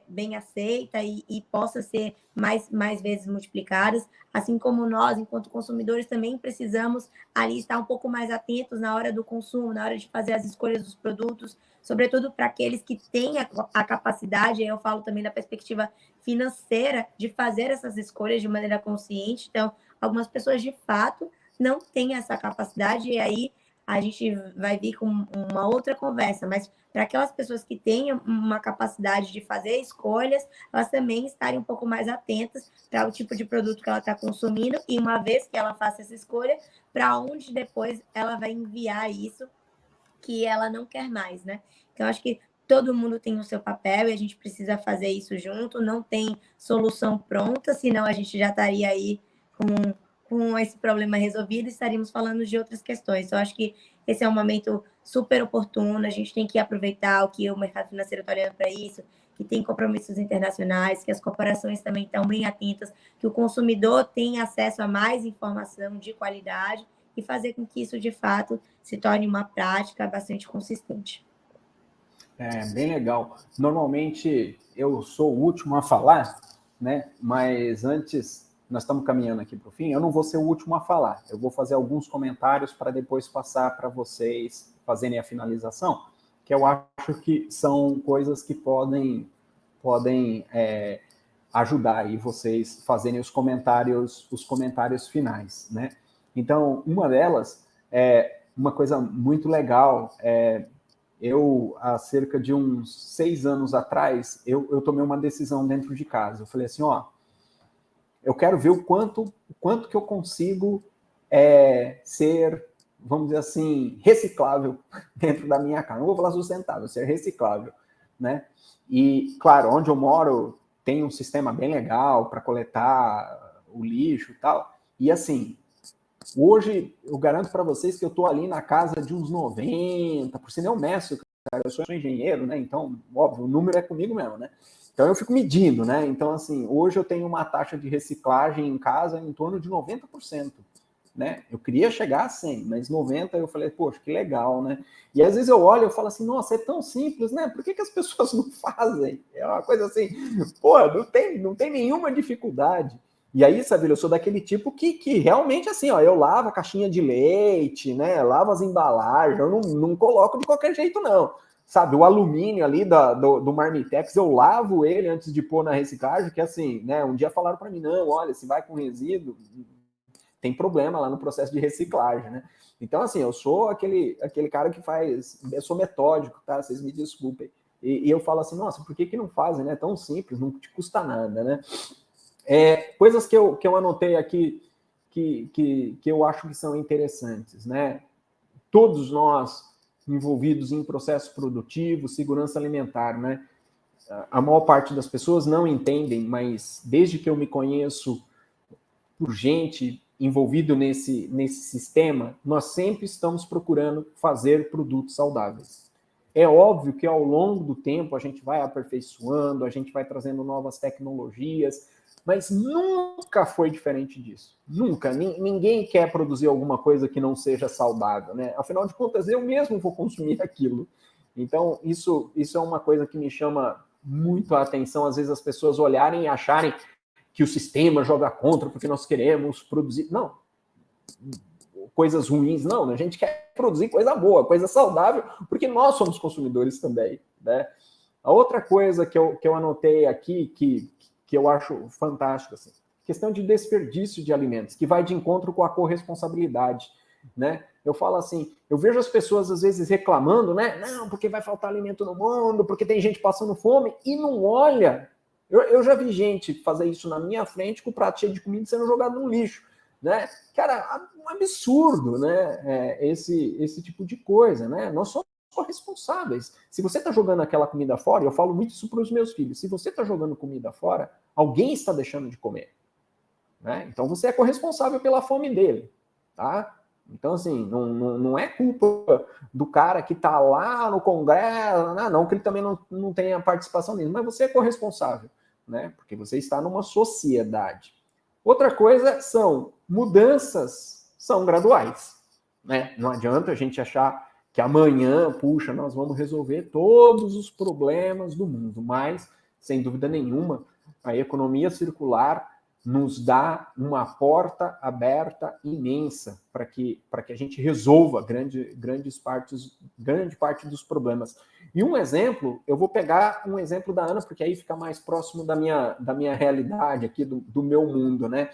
bem aceita e possa ser mais vezes multiplicadas, assim como nós, enquanto consumidores, também precisamos ali estar um pouco mais atentos na hora do consumo, na hora de fazer as escolhas dos produtos, sobretudo para aqueles que têm a capacidade, eu falo também da perspectiva financeira, de fazer essas escolhas de maneira consciente. Então, algumas pessoas, de fato, não têm essa capacidade, e aí a gente vai vir com uma outra conversa, mas para aquelas pessoas que têm uma capacidade de fazer escolhas, elas também estarem um pouco mais atentas para o tipo de produto que ela está consumindo, e uma vez que ela faça essa escolha, para onde depois ela vai enviar isso que ela não quer mais, né? Então, acho que todo mundo tem o seu papel e a gente precisa fazer isso junto, não tem solução pronta, senão a gente já estaria aí com esse problema resolvido e estaríamos falando de outras questões. Então, acho que esse é um momento super oportuno, a gente tem que aproveitar o que o mercado financeiro está olhando para isso, que tem compromissos internacionais, que as corporações também estão bem atentas, que o consumidor tem acesso a mais informação de qualidade e fazer com que isso, de fato, se torne uma prática bastante consistente. Bem legal. Normalmente, eu sou o último a falar, né? Mas antes... Nós estamos caminhando aqui para o fim, eu não vou ser o último a falar. Eu vou fazer alguns comentários para depois passar para vocês fazerem a finalização, que eu acho que são coisas que podem ajudar aí vocês fazerem os comentários finais, né? Então, uma delas é uma coisa muito legal. Eu, há cerca de uns 6 anos atrás, eu tomei uma decisão dentro de casa. Eu falei assim, eu quero ver o quanto que eu consigo ser, vamos dizer assim, reciclável dentro da minha casa. Não vou falar sustentável, ser reciclável, né? E, claro, onde eu moro tem um sistema bem legal para coletar o lixo e tal. E, assim, hoje eu garanto para vocês que eu estou ali na casa de uns 90%. Eu meço, cara, eu sou engenheiro, né? Então, óbvio, o número é comigo mesmo, né? Então, eu fico medindo, né? Então, assim, hoje eu tenho uma taxa de reciclagem em casa em torno de 90%, né? Eu queria chegar a 100%, mas 90% eu falei, poxa, que legal, né? E às vezes eu olho e falo assim, nossa, é tão simples, né? Por que as pessoas não fazem? É uma coisa assim, pô, não tem nenhuma dificuldade. E aí, sabe, eu sou daquele tipo que realmente, assim, eu lavo a caixinha de leite, né? Lavo as embalagens, eu não coloco de qualquer jeito, não. Sabe, o alumínio ali do Marmitex, eu lavo ele antes de pôr na reciclagem, que assim, né, um dia falaram para mim, não, olha, se vai com resíduo, tem problema lá no processo de reciclagem, né? Então, assim, eu sou aquele cara que eu sou metódico, tá? Vocês me desculpem. E eu falo assim, nossa, por que não fazem, né? Tão simples, não te custa nada, né? Coisas que eu anotei aqui que eu acho que são interessantes, né? Todos nós envolvidos em processo produtivo, segurança alimentar, né? A maior parte das pessoas não entendem, mas desde que eu me conheço por gente envolvido nesse sistema, nós sempre estamos procurando fazer produtos saudáveis. É óbvio que ao longo do tempo a gente vai aperfeiçoando, a gente vai trazendo novas tecnologias, mas nunca foi diferente disso. Nunca. Ninguém quer produzir alguma coisa que não seja saudável, né? Afinal de contas, eu mesmo vou consumir aquilo. Então, isso é uma coisa que me chama muito a atenção. Às vezes as pessoas olharem e acharem que o sistema joga contra porque nós queremos produzir. Não. Coisas ruins, não. A gente quer produzir coisa boa, coisa saudável, porque nós somos consumidores também, né? A outra coisa que eu anotei aqui, que eu acho fantástico, assim, questão de desperdício de alimentos, que vai de encontro com a corresponsabilidade, né? Eu falo assim, eu vejo as pessoas às vezes reclamando, né? Não, porque vai faltar alimento no mundo, porque tem gente passando fome, e não olha. Eu já vi gente fazer isso na minha frente com o prato cheio de comida sendo jogado no lixo, né? Cara, um absurdo, né? Esse tipo de coisa, né? Nós somos corresponsáveis. Se você está jogando aquela comida fora, eu falo muito isso para os meus filhos, se você está jogando comida fora, alguém está deixando de comer, né? Então você é corresponsável pela fome dele, tá? Então, assim, não é culpa do cara que está lá no Congresso, não que ele também não tenha participação nisso, mas você é corresponsável, né? Porque você está numa sociedade. Outra coisa são mudanças, são graduais, né? Não adianta a gente achar que amanhã, puxa, nós vamos resolver todos os problemas do mundo, mas, sem dúvida nenhuma, a economia circular nos dá uma porta aberta imensa para que a gente resolva grande parte dos problemas. E um exemplo, eu vou pegar um exemplo da Ana, porque aí fica mais próximo da minha realidade aqui, do meu mundo, né?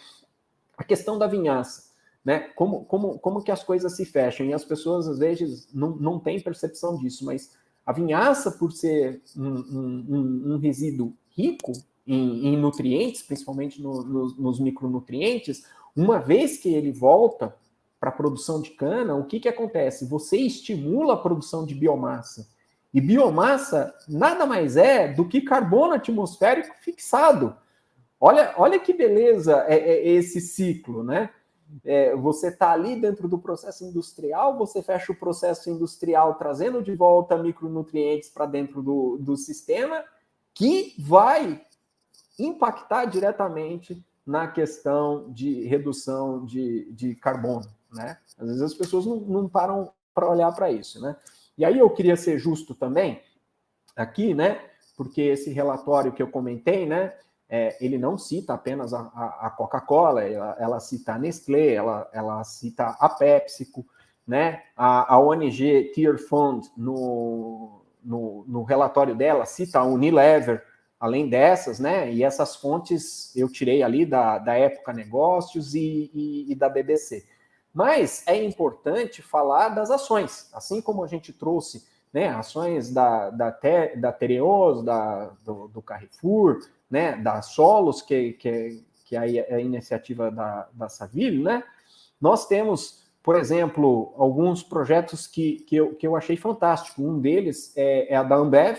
A questão da vinhaça, né? Como que as coisas se fecham, e as pessoas às vezes não têm percepção disso, mas a vinhaça, por ser um resíduo rico em nutrientes, principalmente nos micronutrientes, uma vez que ele volta para a produção de cana, o que acontece? Você estimula a produção de biomassa. E biomassa nada mais é do que carbono atmosférico fixado. Olha que beleza é esse ciclo, né? Você está ali dentro do processo industrial, você fecha o processo industrial trazendo de volta micronutrientes para dentro do sistema, que vai impactar diretamente na questão de redução de carbono, né? Às vezes as pessoas não param para olhar para isso, né? E aí eu queria ser justo também aqui, né? Porque esse relatório que eu comentei, né? Ele não cita apenas a Coca-Cola, ela cita a Nestlé, ela cita a PepsiCo, né? A ONG Tear Fund, no relatório dela, cita a Unilever, além dessas, né? E essas fontes eu tirei ali da Época Negócios e da BBC. Mas é importante falar das ações, assim como a gente trouxe, né, ações da Tereos, do Carrefour, né, da Solos, que é a iniciativa da Saville, né? Nós temos, por exemplo, alguns projetos que eu achei fantástico. Um deles é a da Ambev,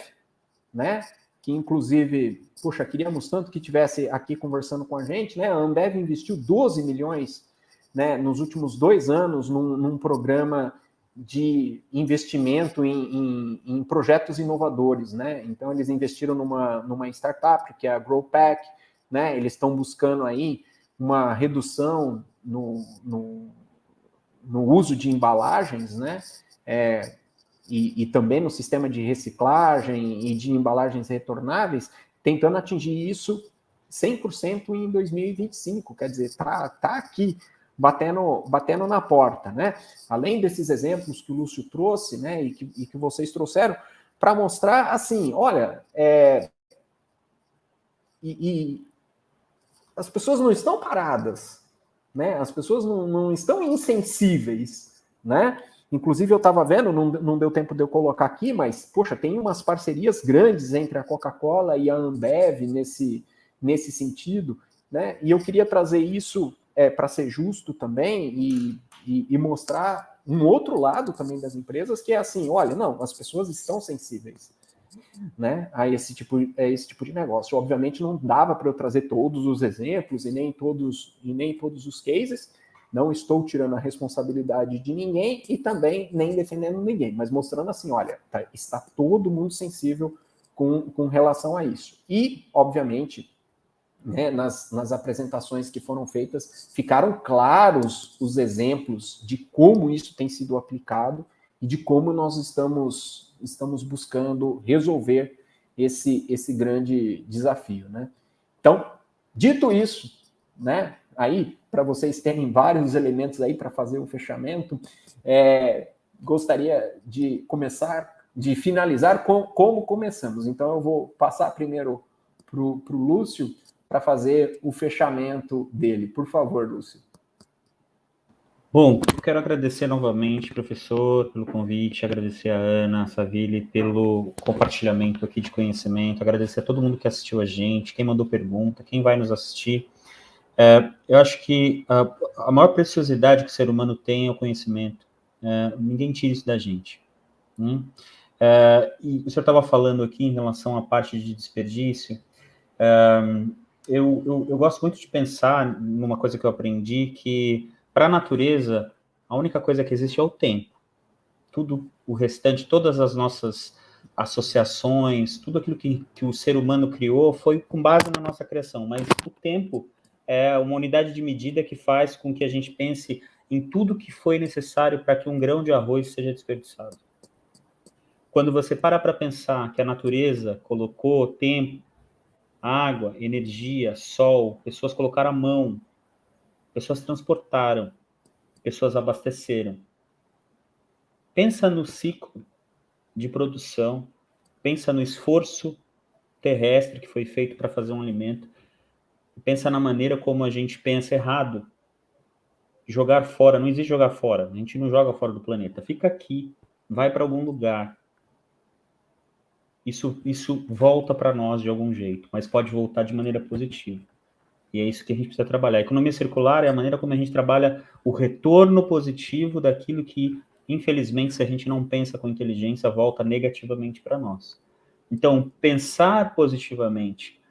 né? Que inclusive, poxa, queríamos tanto que tivesse aqui conversando com a gente, né? A Ambev investiu 12 milhões, né, nos últimos 2 anos num programa de investimento em projetos inovadores, né? Então, eles investiram numa startup, que é a GrowPack, né? Eles estão buscando aí uma redução no uso de embalagens, né? E também no sistema de reciclagem e de embalagens retornáveis, tentando atingir isso 100% em 2025. Quer dizer, tá aqui, batendo na porta, né? Além desses exemplos que o Lúcio trouxe, né, e que vocês trouxeram, para mostrar, assim, olha, as pessoas não estão paradas, né? As pessoas não estão insensíveis, né? Inclusive, eu estava vendo, não deu tempo de eu colocar aqui, mas, poxa, tem umas parcerias grandes entre a Coca-Cola e a Ambev nesse sentido, né? E eu queria trazer isso para ser justo também e mostrar um outro lado também das empresas, que é assim, olha, não, as pessoas estão sensíveis, né, a esse tipo de negócio. Obviamente não dava para eu trazer todos os exemplos e nem todos os cases, não estou tirando a responsabilidade de ninguém e também nem defendendo ninguém, mas mostrando assim, olha, está todo mundo sensível com relação a isso. E, obviamente, né, nas apresentações que foram feitas, ficaram claros os exemplos de como isso tem sido aplicado e de como nós estamos buscando resolver esse grande desafio, né? Então, dito isso, né, aí, para vocês terem vários elementos aí para fazer o fechamento, gostaria de finalizar como começamos. Então, eu vou passar primeiro para o Lúcio para fazer o fechamento dele. Por favor, Lúcio. Bom, eu quero agradecer novamente, professor, pelo convite, agradecer a Ana, a Saville, pelo compartilhamento aqui de conhecimento, agradecer a todo mundo que assistiu a gente, quem mandou pergunta, quem vai nos assistir. Eu acho que a maior preciosidade que o ser humano tem é o conhecimento. Ninguém tira isso da gente. E o senhor estava falando aqui em relação à parte de desperdício. Eu gosto muito de pensar numa coisa que eu aprendi, que para a natureza, a única coisa que existe é o tempo. Tudo o restante, todas as nossas associações, tudo aquilo que o ser humano criou foi com base na nossa criação, mas o tempo é uma unidade de medida que faz com que a gente pense em tudo que foi necessário para que um grão de arroz seja desperdiçado. Quando você para pensar que a natureza colocou tempo, água, energia, sol, pessoas colocaram a mão, pessoas transportaram, pessoas abasteceram. Pensa no ciclo de produção, pensa no esforço terrestre que foi feito para fazer um alimento, pensa na maneira como a gente pensa errado. Jogar fora, não existe jogar fora, a gente não joga fora do planeta, fica aqui, vai para algum lugar. Isso volta para nós de algum jeito, mas pode voltar de maneira positiva. E é isso que a gente precisa trabalhar. A economia circular é a maneira como a gente trabalha o retorno positivo daquilo que, infelizmente, se a gente não pensa com inteligência, volta negativamente para nós. Então, pensar positivamente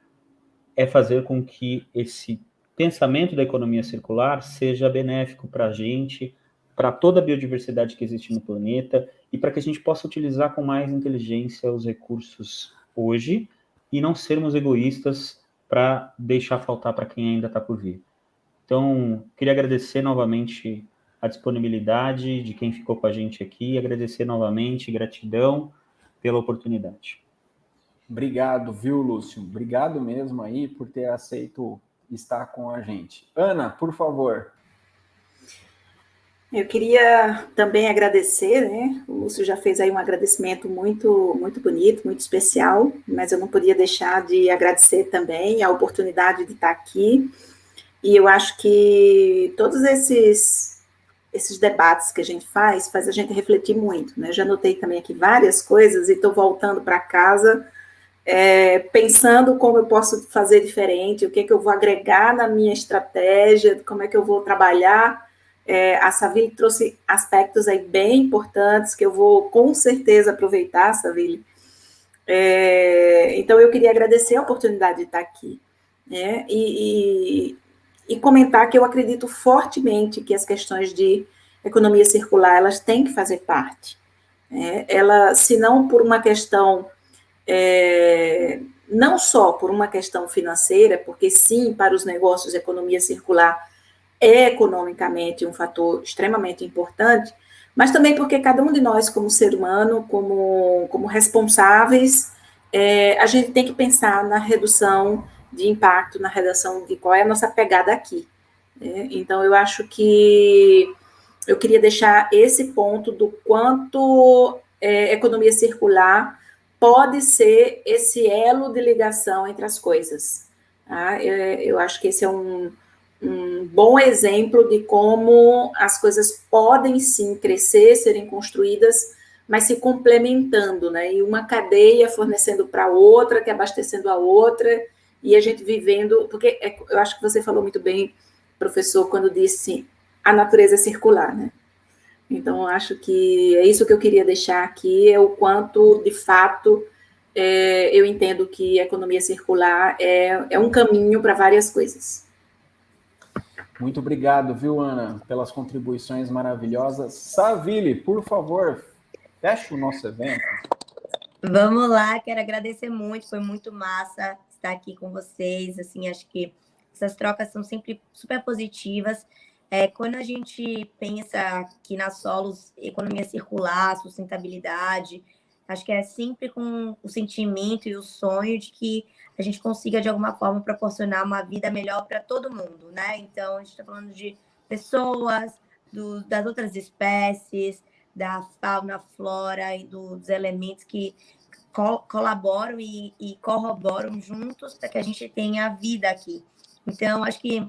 é fazer com que esse pensamento da economia circular seja benéfico para a gente, para toda a biodiversidade que existe no planeta e para que a gente possa utilizar com mais inteligência os recursos hoje e não sermos egoístas para deixar faltar para quem ainda está por vir. Então, queria agradecer novamente a disponibilidade de quem ficou com a gente aqui, agradecer novamente, gratidão pela oportunidade. Obrigado, viu, Lúcio? Obrigado mesmo aí por ter aceito estar com a gente. Ana, por favor. Eu queria também agradecer, né? O Lúcio já fez aí um agradecimento muito, muito bonito, muito especial, mas eu não podia deixar de agradecer também a oportunidade de estar aqui. E eu acho que todos esses debates que a gente faz a gente refletir muito, né? Eu já anotei também aqui várias coisas e estou voltando para casa pensando como eu posso fazer diferente, o que eu vou agregar na minha estratégia, como é que eu vou trabalhar. A Saville trouxe aspectos aí bem importantes que eu vou com certeza aproveitar, Saville. Então, eu queria agradecer a oportunidade de estar aqui, né? E comentar que eu acredito fortemente que as questões de economia circular, elas têm que fazer parte. Ela, se não por uma questão, não só por uma questão financeira, porque sim, para os negócios, a economia circular é economicamente um fator extremamente importante, mas também porque cada um de nós, como ser humano, como responsáveis, a gente tem que pensar na redução de impacto, na redução de qual é a nossa pegada aqui. Então, eu acho que eu queria deixar esse ponto do quanto economia circular pode ser esse elo de ligação entre as coisas. Tá? Eu acho que esse é um bom exemplo de como as coisas podem sim crescer, serem construídas, mas se complementando, né? E uma cadeia fornecendo para outra, que abastecendo a outra, e a gente vivendo, porque eu acho que você falou muito bem, professor, quando disse a natureza é circular, né? Então, eu acho que é isso que eu queria deixar aqui, é o quanto, de fato, eu entendo que a economia circular é um caminho para várias coisas. Muito obrigado, viu, Ana, pelas contribuições maravilhosas. Savile, por favor, feche o nosso evento. Vamos lá, quero agradecer muito, foi muito massa estar aqui com vocês, assim, acho que essas trocas são sempre super positivas. Quando a gente pensa aqui na Solos, economia circular, sustentabilidade, acho que é sempre com o sentimento e o sonho de que a gente consiga, de alguma forma, proporcionar uma vida melhor para todo mundo, né? Então, a gente está falando de pessoas, das outras espécies, da fauna, flora e dos elementos que colaboram e corroboram juntos para que a gente tenha vida aqui. Então, acho que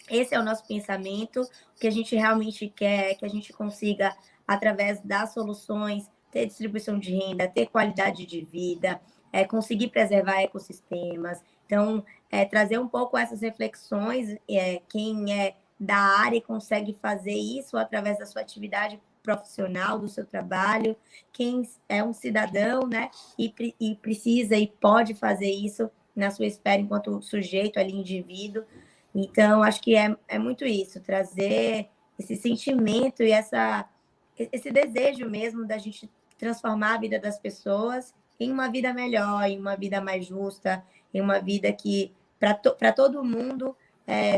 esse é o nosso pensamento. O que a gente realmente quer é que a gente consiga, através das soluções, ter distribuição de renda, ter qualidade de vida, conseguir preservar ecossistemas. Então, trazer um pouco essas reflexões, quem é da área e consegue fazer isso através da sua atividade profissional, do seu trabalho, quem é um cidadão, né, e precisa e pode fazer isso na sua esfera enquanto sujeito ali, indivíduo. Então, acho que é muito isso, trazer esse sentimento e esse desejo mesmo da gente transformar a vida das pessoas em uma vida melhor, em uma vida mais justa, em uma vida que, para todo mundo,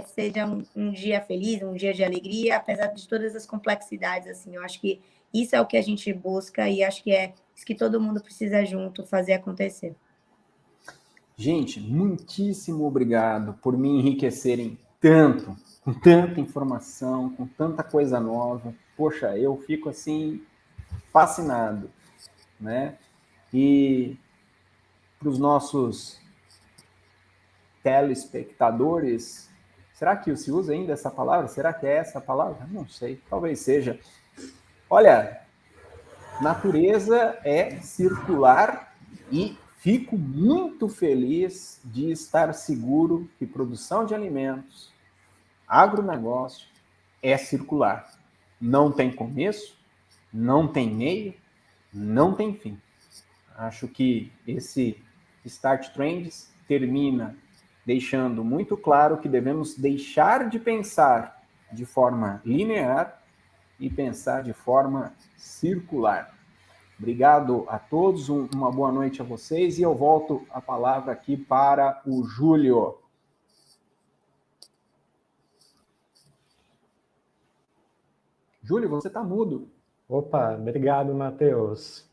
seja um dia feliz, um dia de alegria, apesar de todas as complexidades, assim. Eu acho que isso é o que a gente busca e acho que é isso que todo mundo precisa junto fazer acontecer. Gente, muitíssimo obrigado por me enriquecerem tanto, com tanta informação, com tanta coisa nova. Poxa, eu fico assim fascinado, né? E para os nossos telespectadores, será que se usa ainda essa palavra? Será que é essa a palavra? Não sei, talvez seja. Olha, natureza é circular e fico muito feliz de estar seguro que produção de alimentos, agronegócio é circular. Não tem começo, não tem meio, não tem fim. Acho que esse Start Trends termina deixando muito claro que devemos deixar de pensar de forma linear e pensar de forma circular. Obrigado a todos, uma boa noite a vocês e eu volto a palavra aqui para o Júlio. Júlio, você está mudo. Opa, obrigado, Matheus.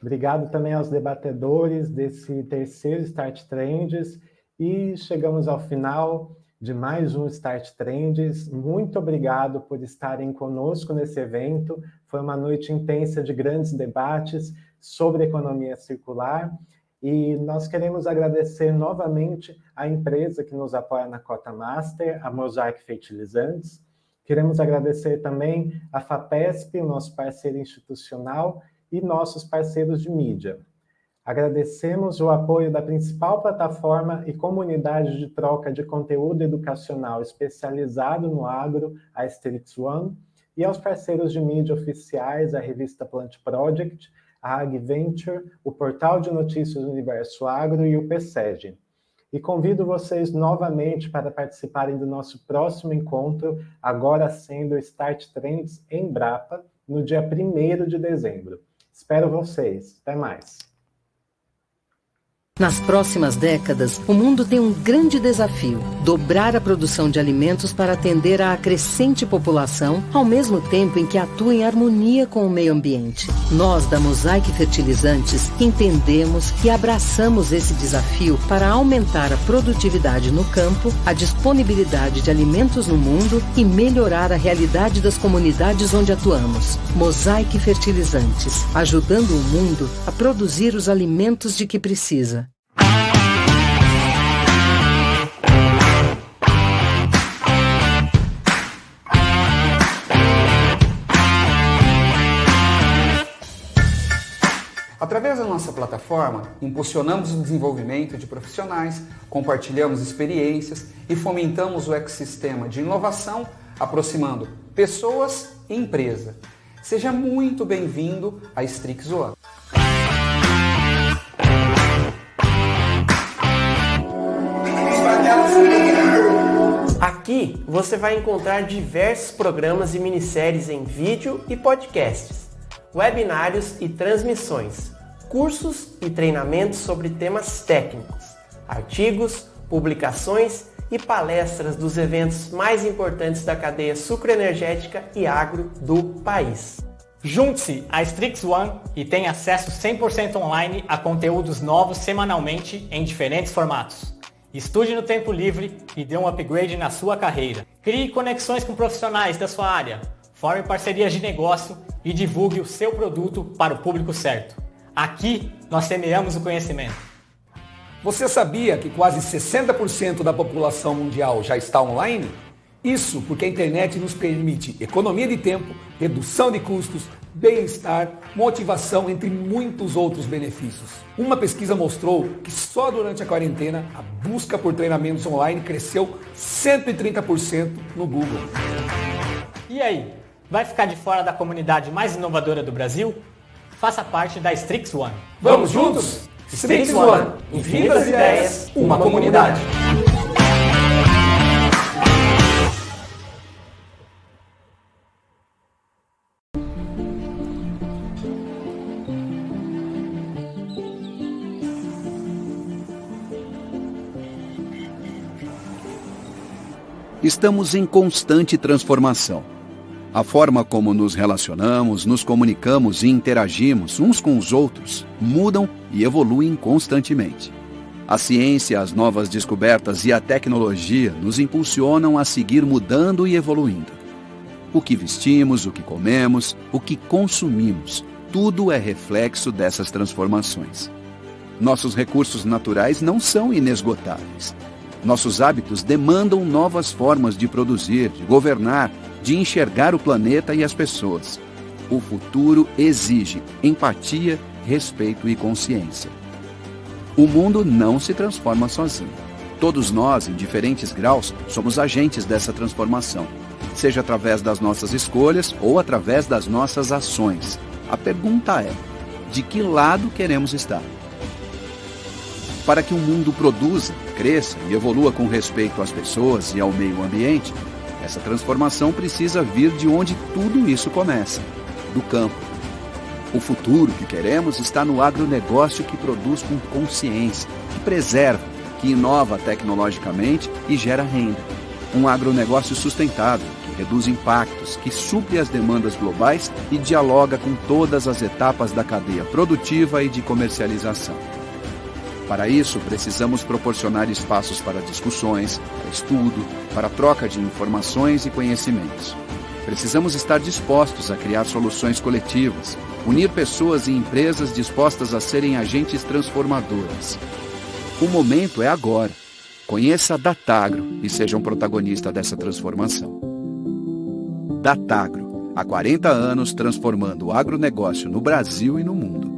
Obrigado também aos debatedores desse terceiro Start Trends e chegamos ao final de mais um Start Trends. Muito obrigado por estarem conosco nesse evento. Foi uma noite intensa de grandes debates sobre economia circular e nós queremos agradecer novamente a empresa que nos apoia na Cota Master, a Mosaic Fertilizantes. Queremos agradecer também a FAPESP, nosso parceiro institucional, e nossos parceiros de mídia. Agradecemos o apoio da principal plataforma e comunidade de troca de conteúdo educacional especializado no agro, a Strix One, e aos parceiros de mídia oficiais, a revista Plant Project, a AgVenture, o Portal de Notícias do Universo Agro e o PSEG. E convido vocês novamente para participarem do nosso próximo encontro, agora sendo o Start Trends em Brapa, no dia 1º de dezembro. Espero vocês. Até mais. Nas próximas décadas, o mundo tem um grande desafio: dobrar a produção de alimentos para atender à crescente população, ao mesmo tempo em que atua em harmonia com o meio ambiente. Nós, da Mosaic Fertilizantes, entendemos e abraçamos esse desafio para aumentar a produtividade no campo, a disponibilidade de alimentos no mundo e melhorar a realidade das comunidades onde atuamos. Mosaic Fertilizantes, ajudando o mundo a produzir os alimentos de que precisa. Através da nossa plataforma, impulsionamos o desenvolvimento de profissionais, compartilhamos experiências e fomentamos o ecossistema de inovação, aproximando pessoas e empresa. Seja muito bem-vindo à Strix One. Aqui você vai encontrar diversos programas e minisséries em vídeo e podcasts, webinários e transmissões, cursos e treinamentos sobre temas técnicos, artigos, publicações e palestras dos eventos mais importantes da cadeia sucroenergética e agro do país. Junte-se à Strix One e tenha acesso 100% online a conteúdos novos semanalmente em diferentes formatos. Estude no tempo livre e dê um upgrade na sua carreira. Crie conexões com profissionais da sua área, forme parcerias de negócio e divulgue o seu produto para o público certo. Aqui nós semeamos o conhecimento. Você sabia que quase 60% da população mundial já está online? Isso porque a internet nos permite economia de tempo, redução de custos, bem-estar, motivação, entre muitos outros benefícios. Uma pesquisa mostrou que só durante a quarentena a busca por treinamentos online cresceu 130% no Google. E aí, vai ficar de fora da comunidade mais inovadora do Brasil? Faça parte da Strix One. Vamos juntos? Strix One, infinitas ideias, uma comunidade. Estamos em constante transformação. A forma como nos relacionamos, nos comunicamos e interagimos uns com os outros mudam e evoluem constantemente. A ciência, as novas descobertas e a tecnologia nos impulsionam a seguir mudando e evoluindo. O que vestimos, o que comemos, o que consumimos, tudo é reflexo dessas transformações. Nossos recursos naturais não são inesgotáveis. Nossos hábitos demandam novas formas de produzir, de governar, de enxergar o planeta e as pessoas. O futuro exige empatia, respeito e consciência. O mundo não se transforma sozinho. Todos nós, em diferentes graus, somos agentes dessa transformação, seja através das nossas escolhas ou através das nossas ações. A pergunta é: de que lado queremos estar? Para que o mundo produza, cresça e evolua com respeito às pessoas e ao meio ambiente, essa transformação precisa vir de onde tudo isso começa, do campo. O futuro que queremos está no agronegócio que produz com consciência, que preserva, que inova tecnologicamente e gera renda. Um agronegócio sustentável, que reduz impactos, que supre as demandas globais e dialoga com todas as etapas da cadeia produtiva e de comercialização. Para isso, precisamos proporcionar espaços para discussões, para estudo, para troca de informações e conhecimentos. Precisamos estar dispostos a criar soluções coletivas, unir pessoas e empresas dispostas a serem agentes transformadores. O momento é agora. Conheça a Datagro e seja um protagonista dessa transformação. Datagro, há 40 anos transformando o agronegócio no Brasil e no mundo.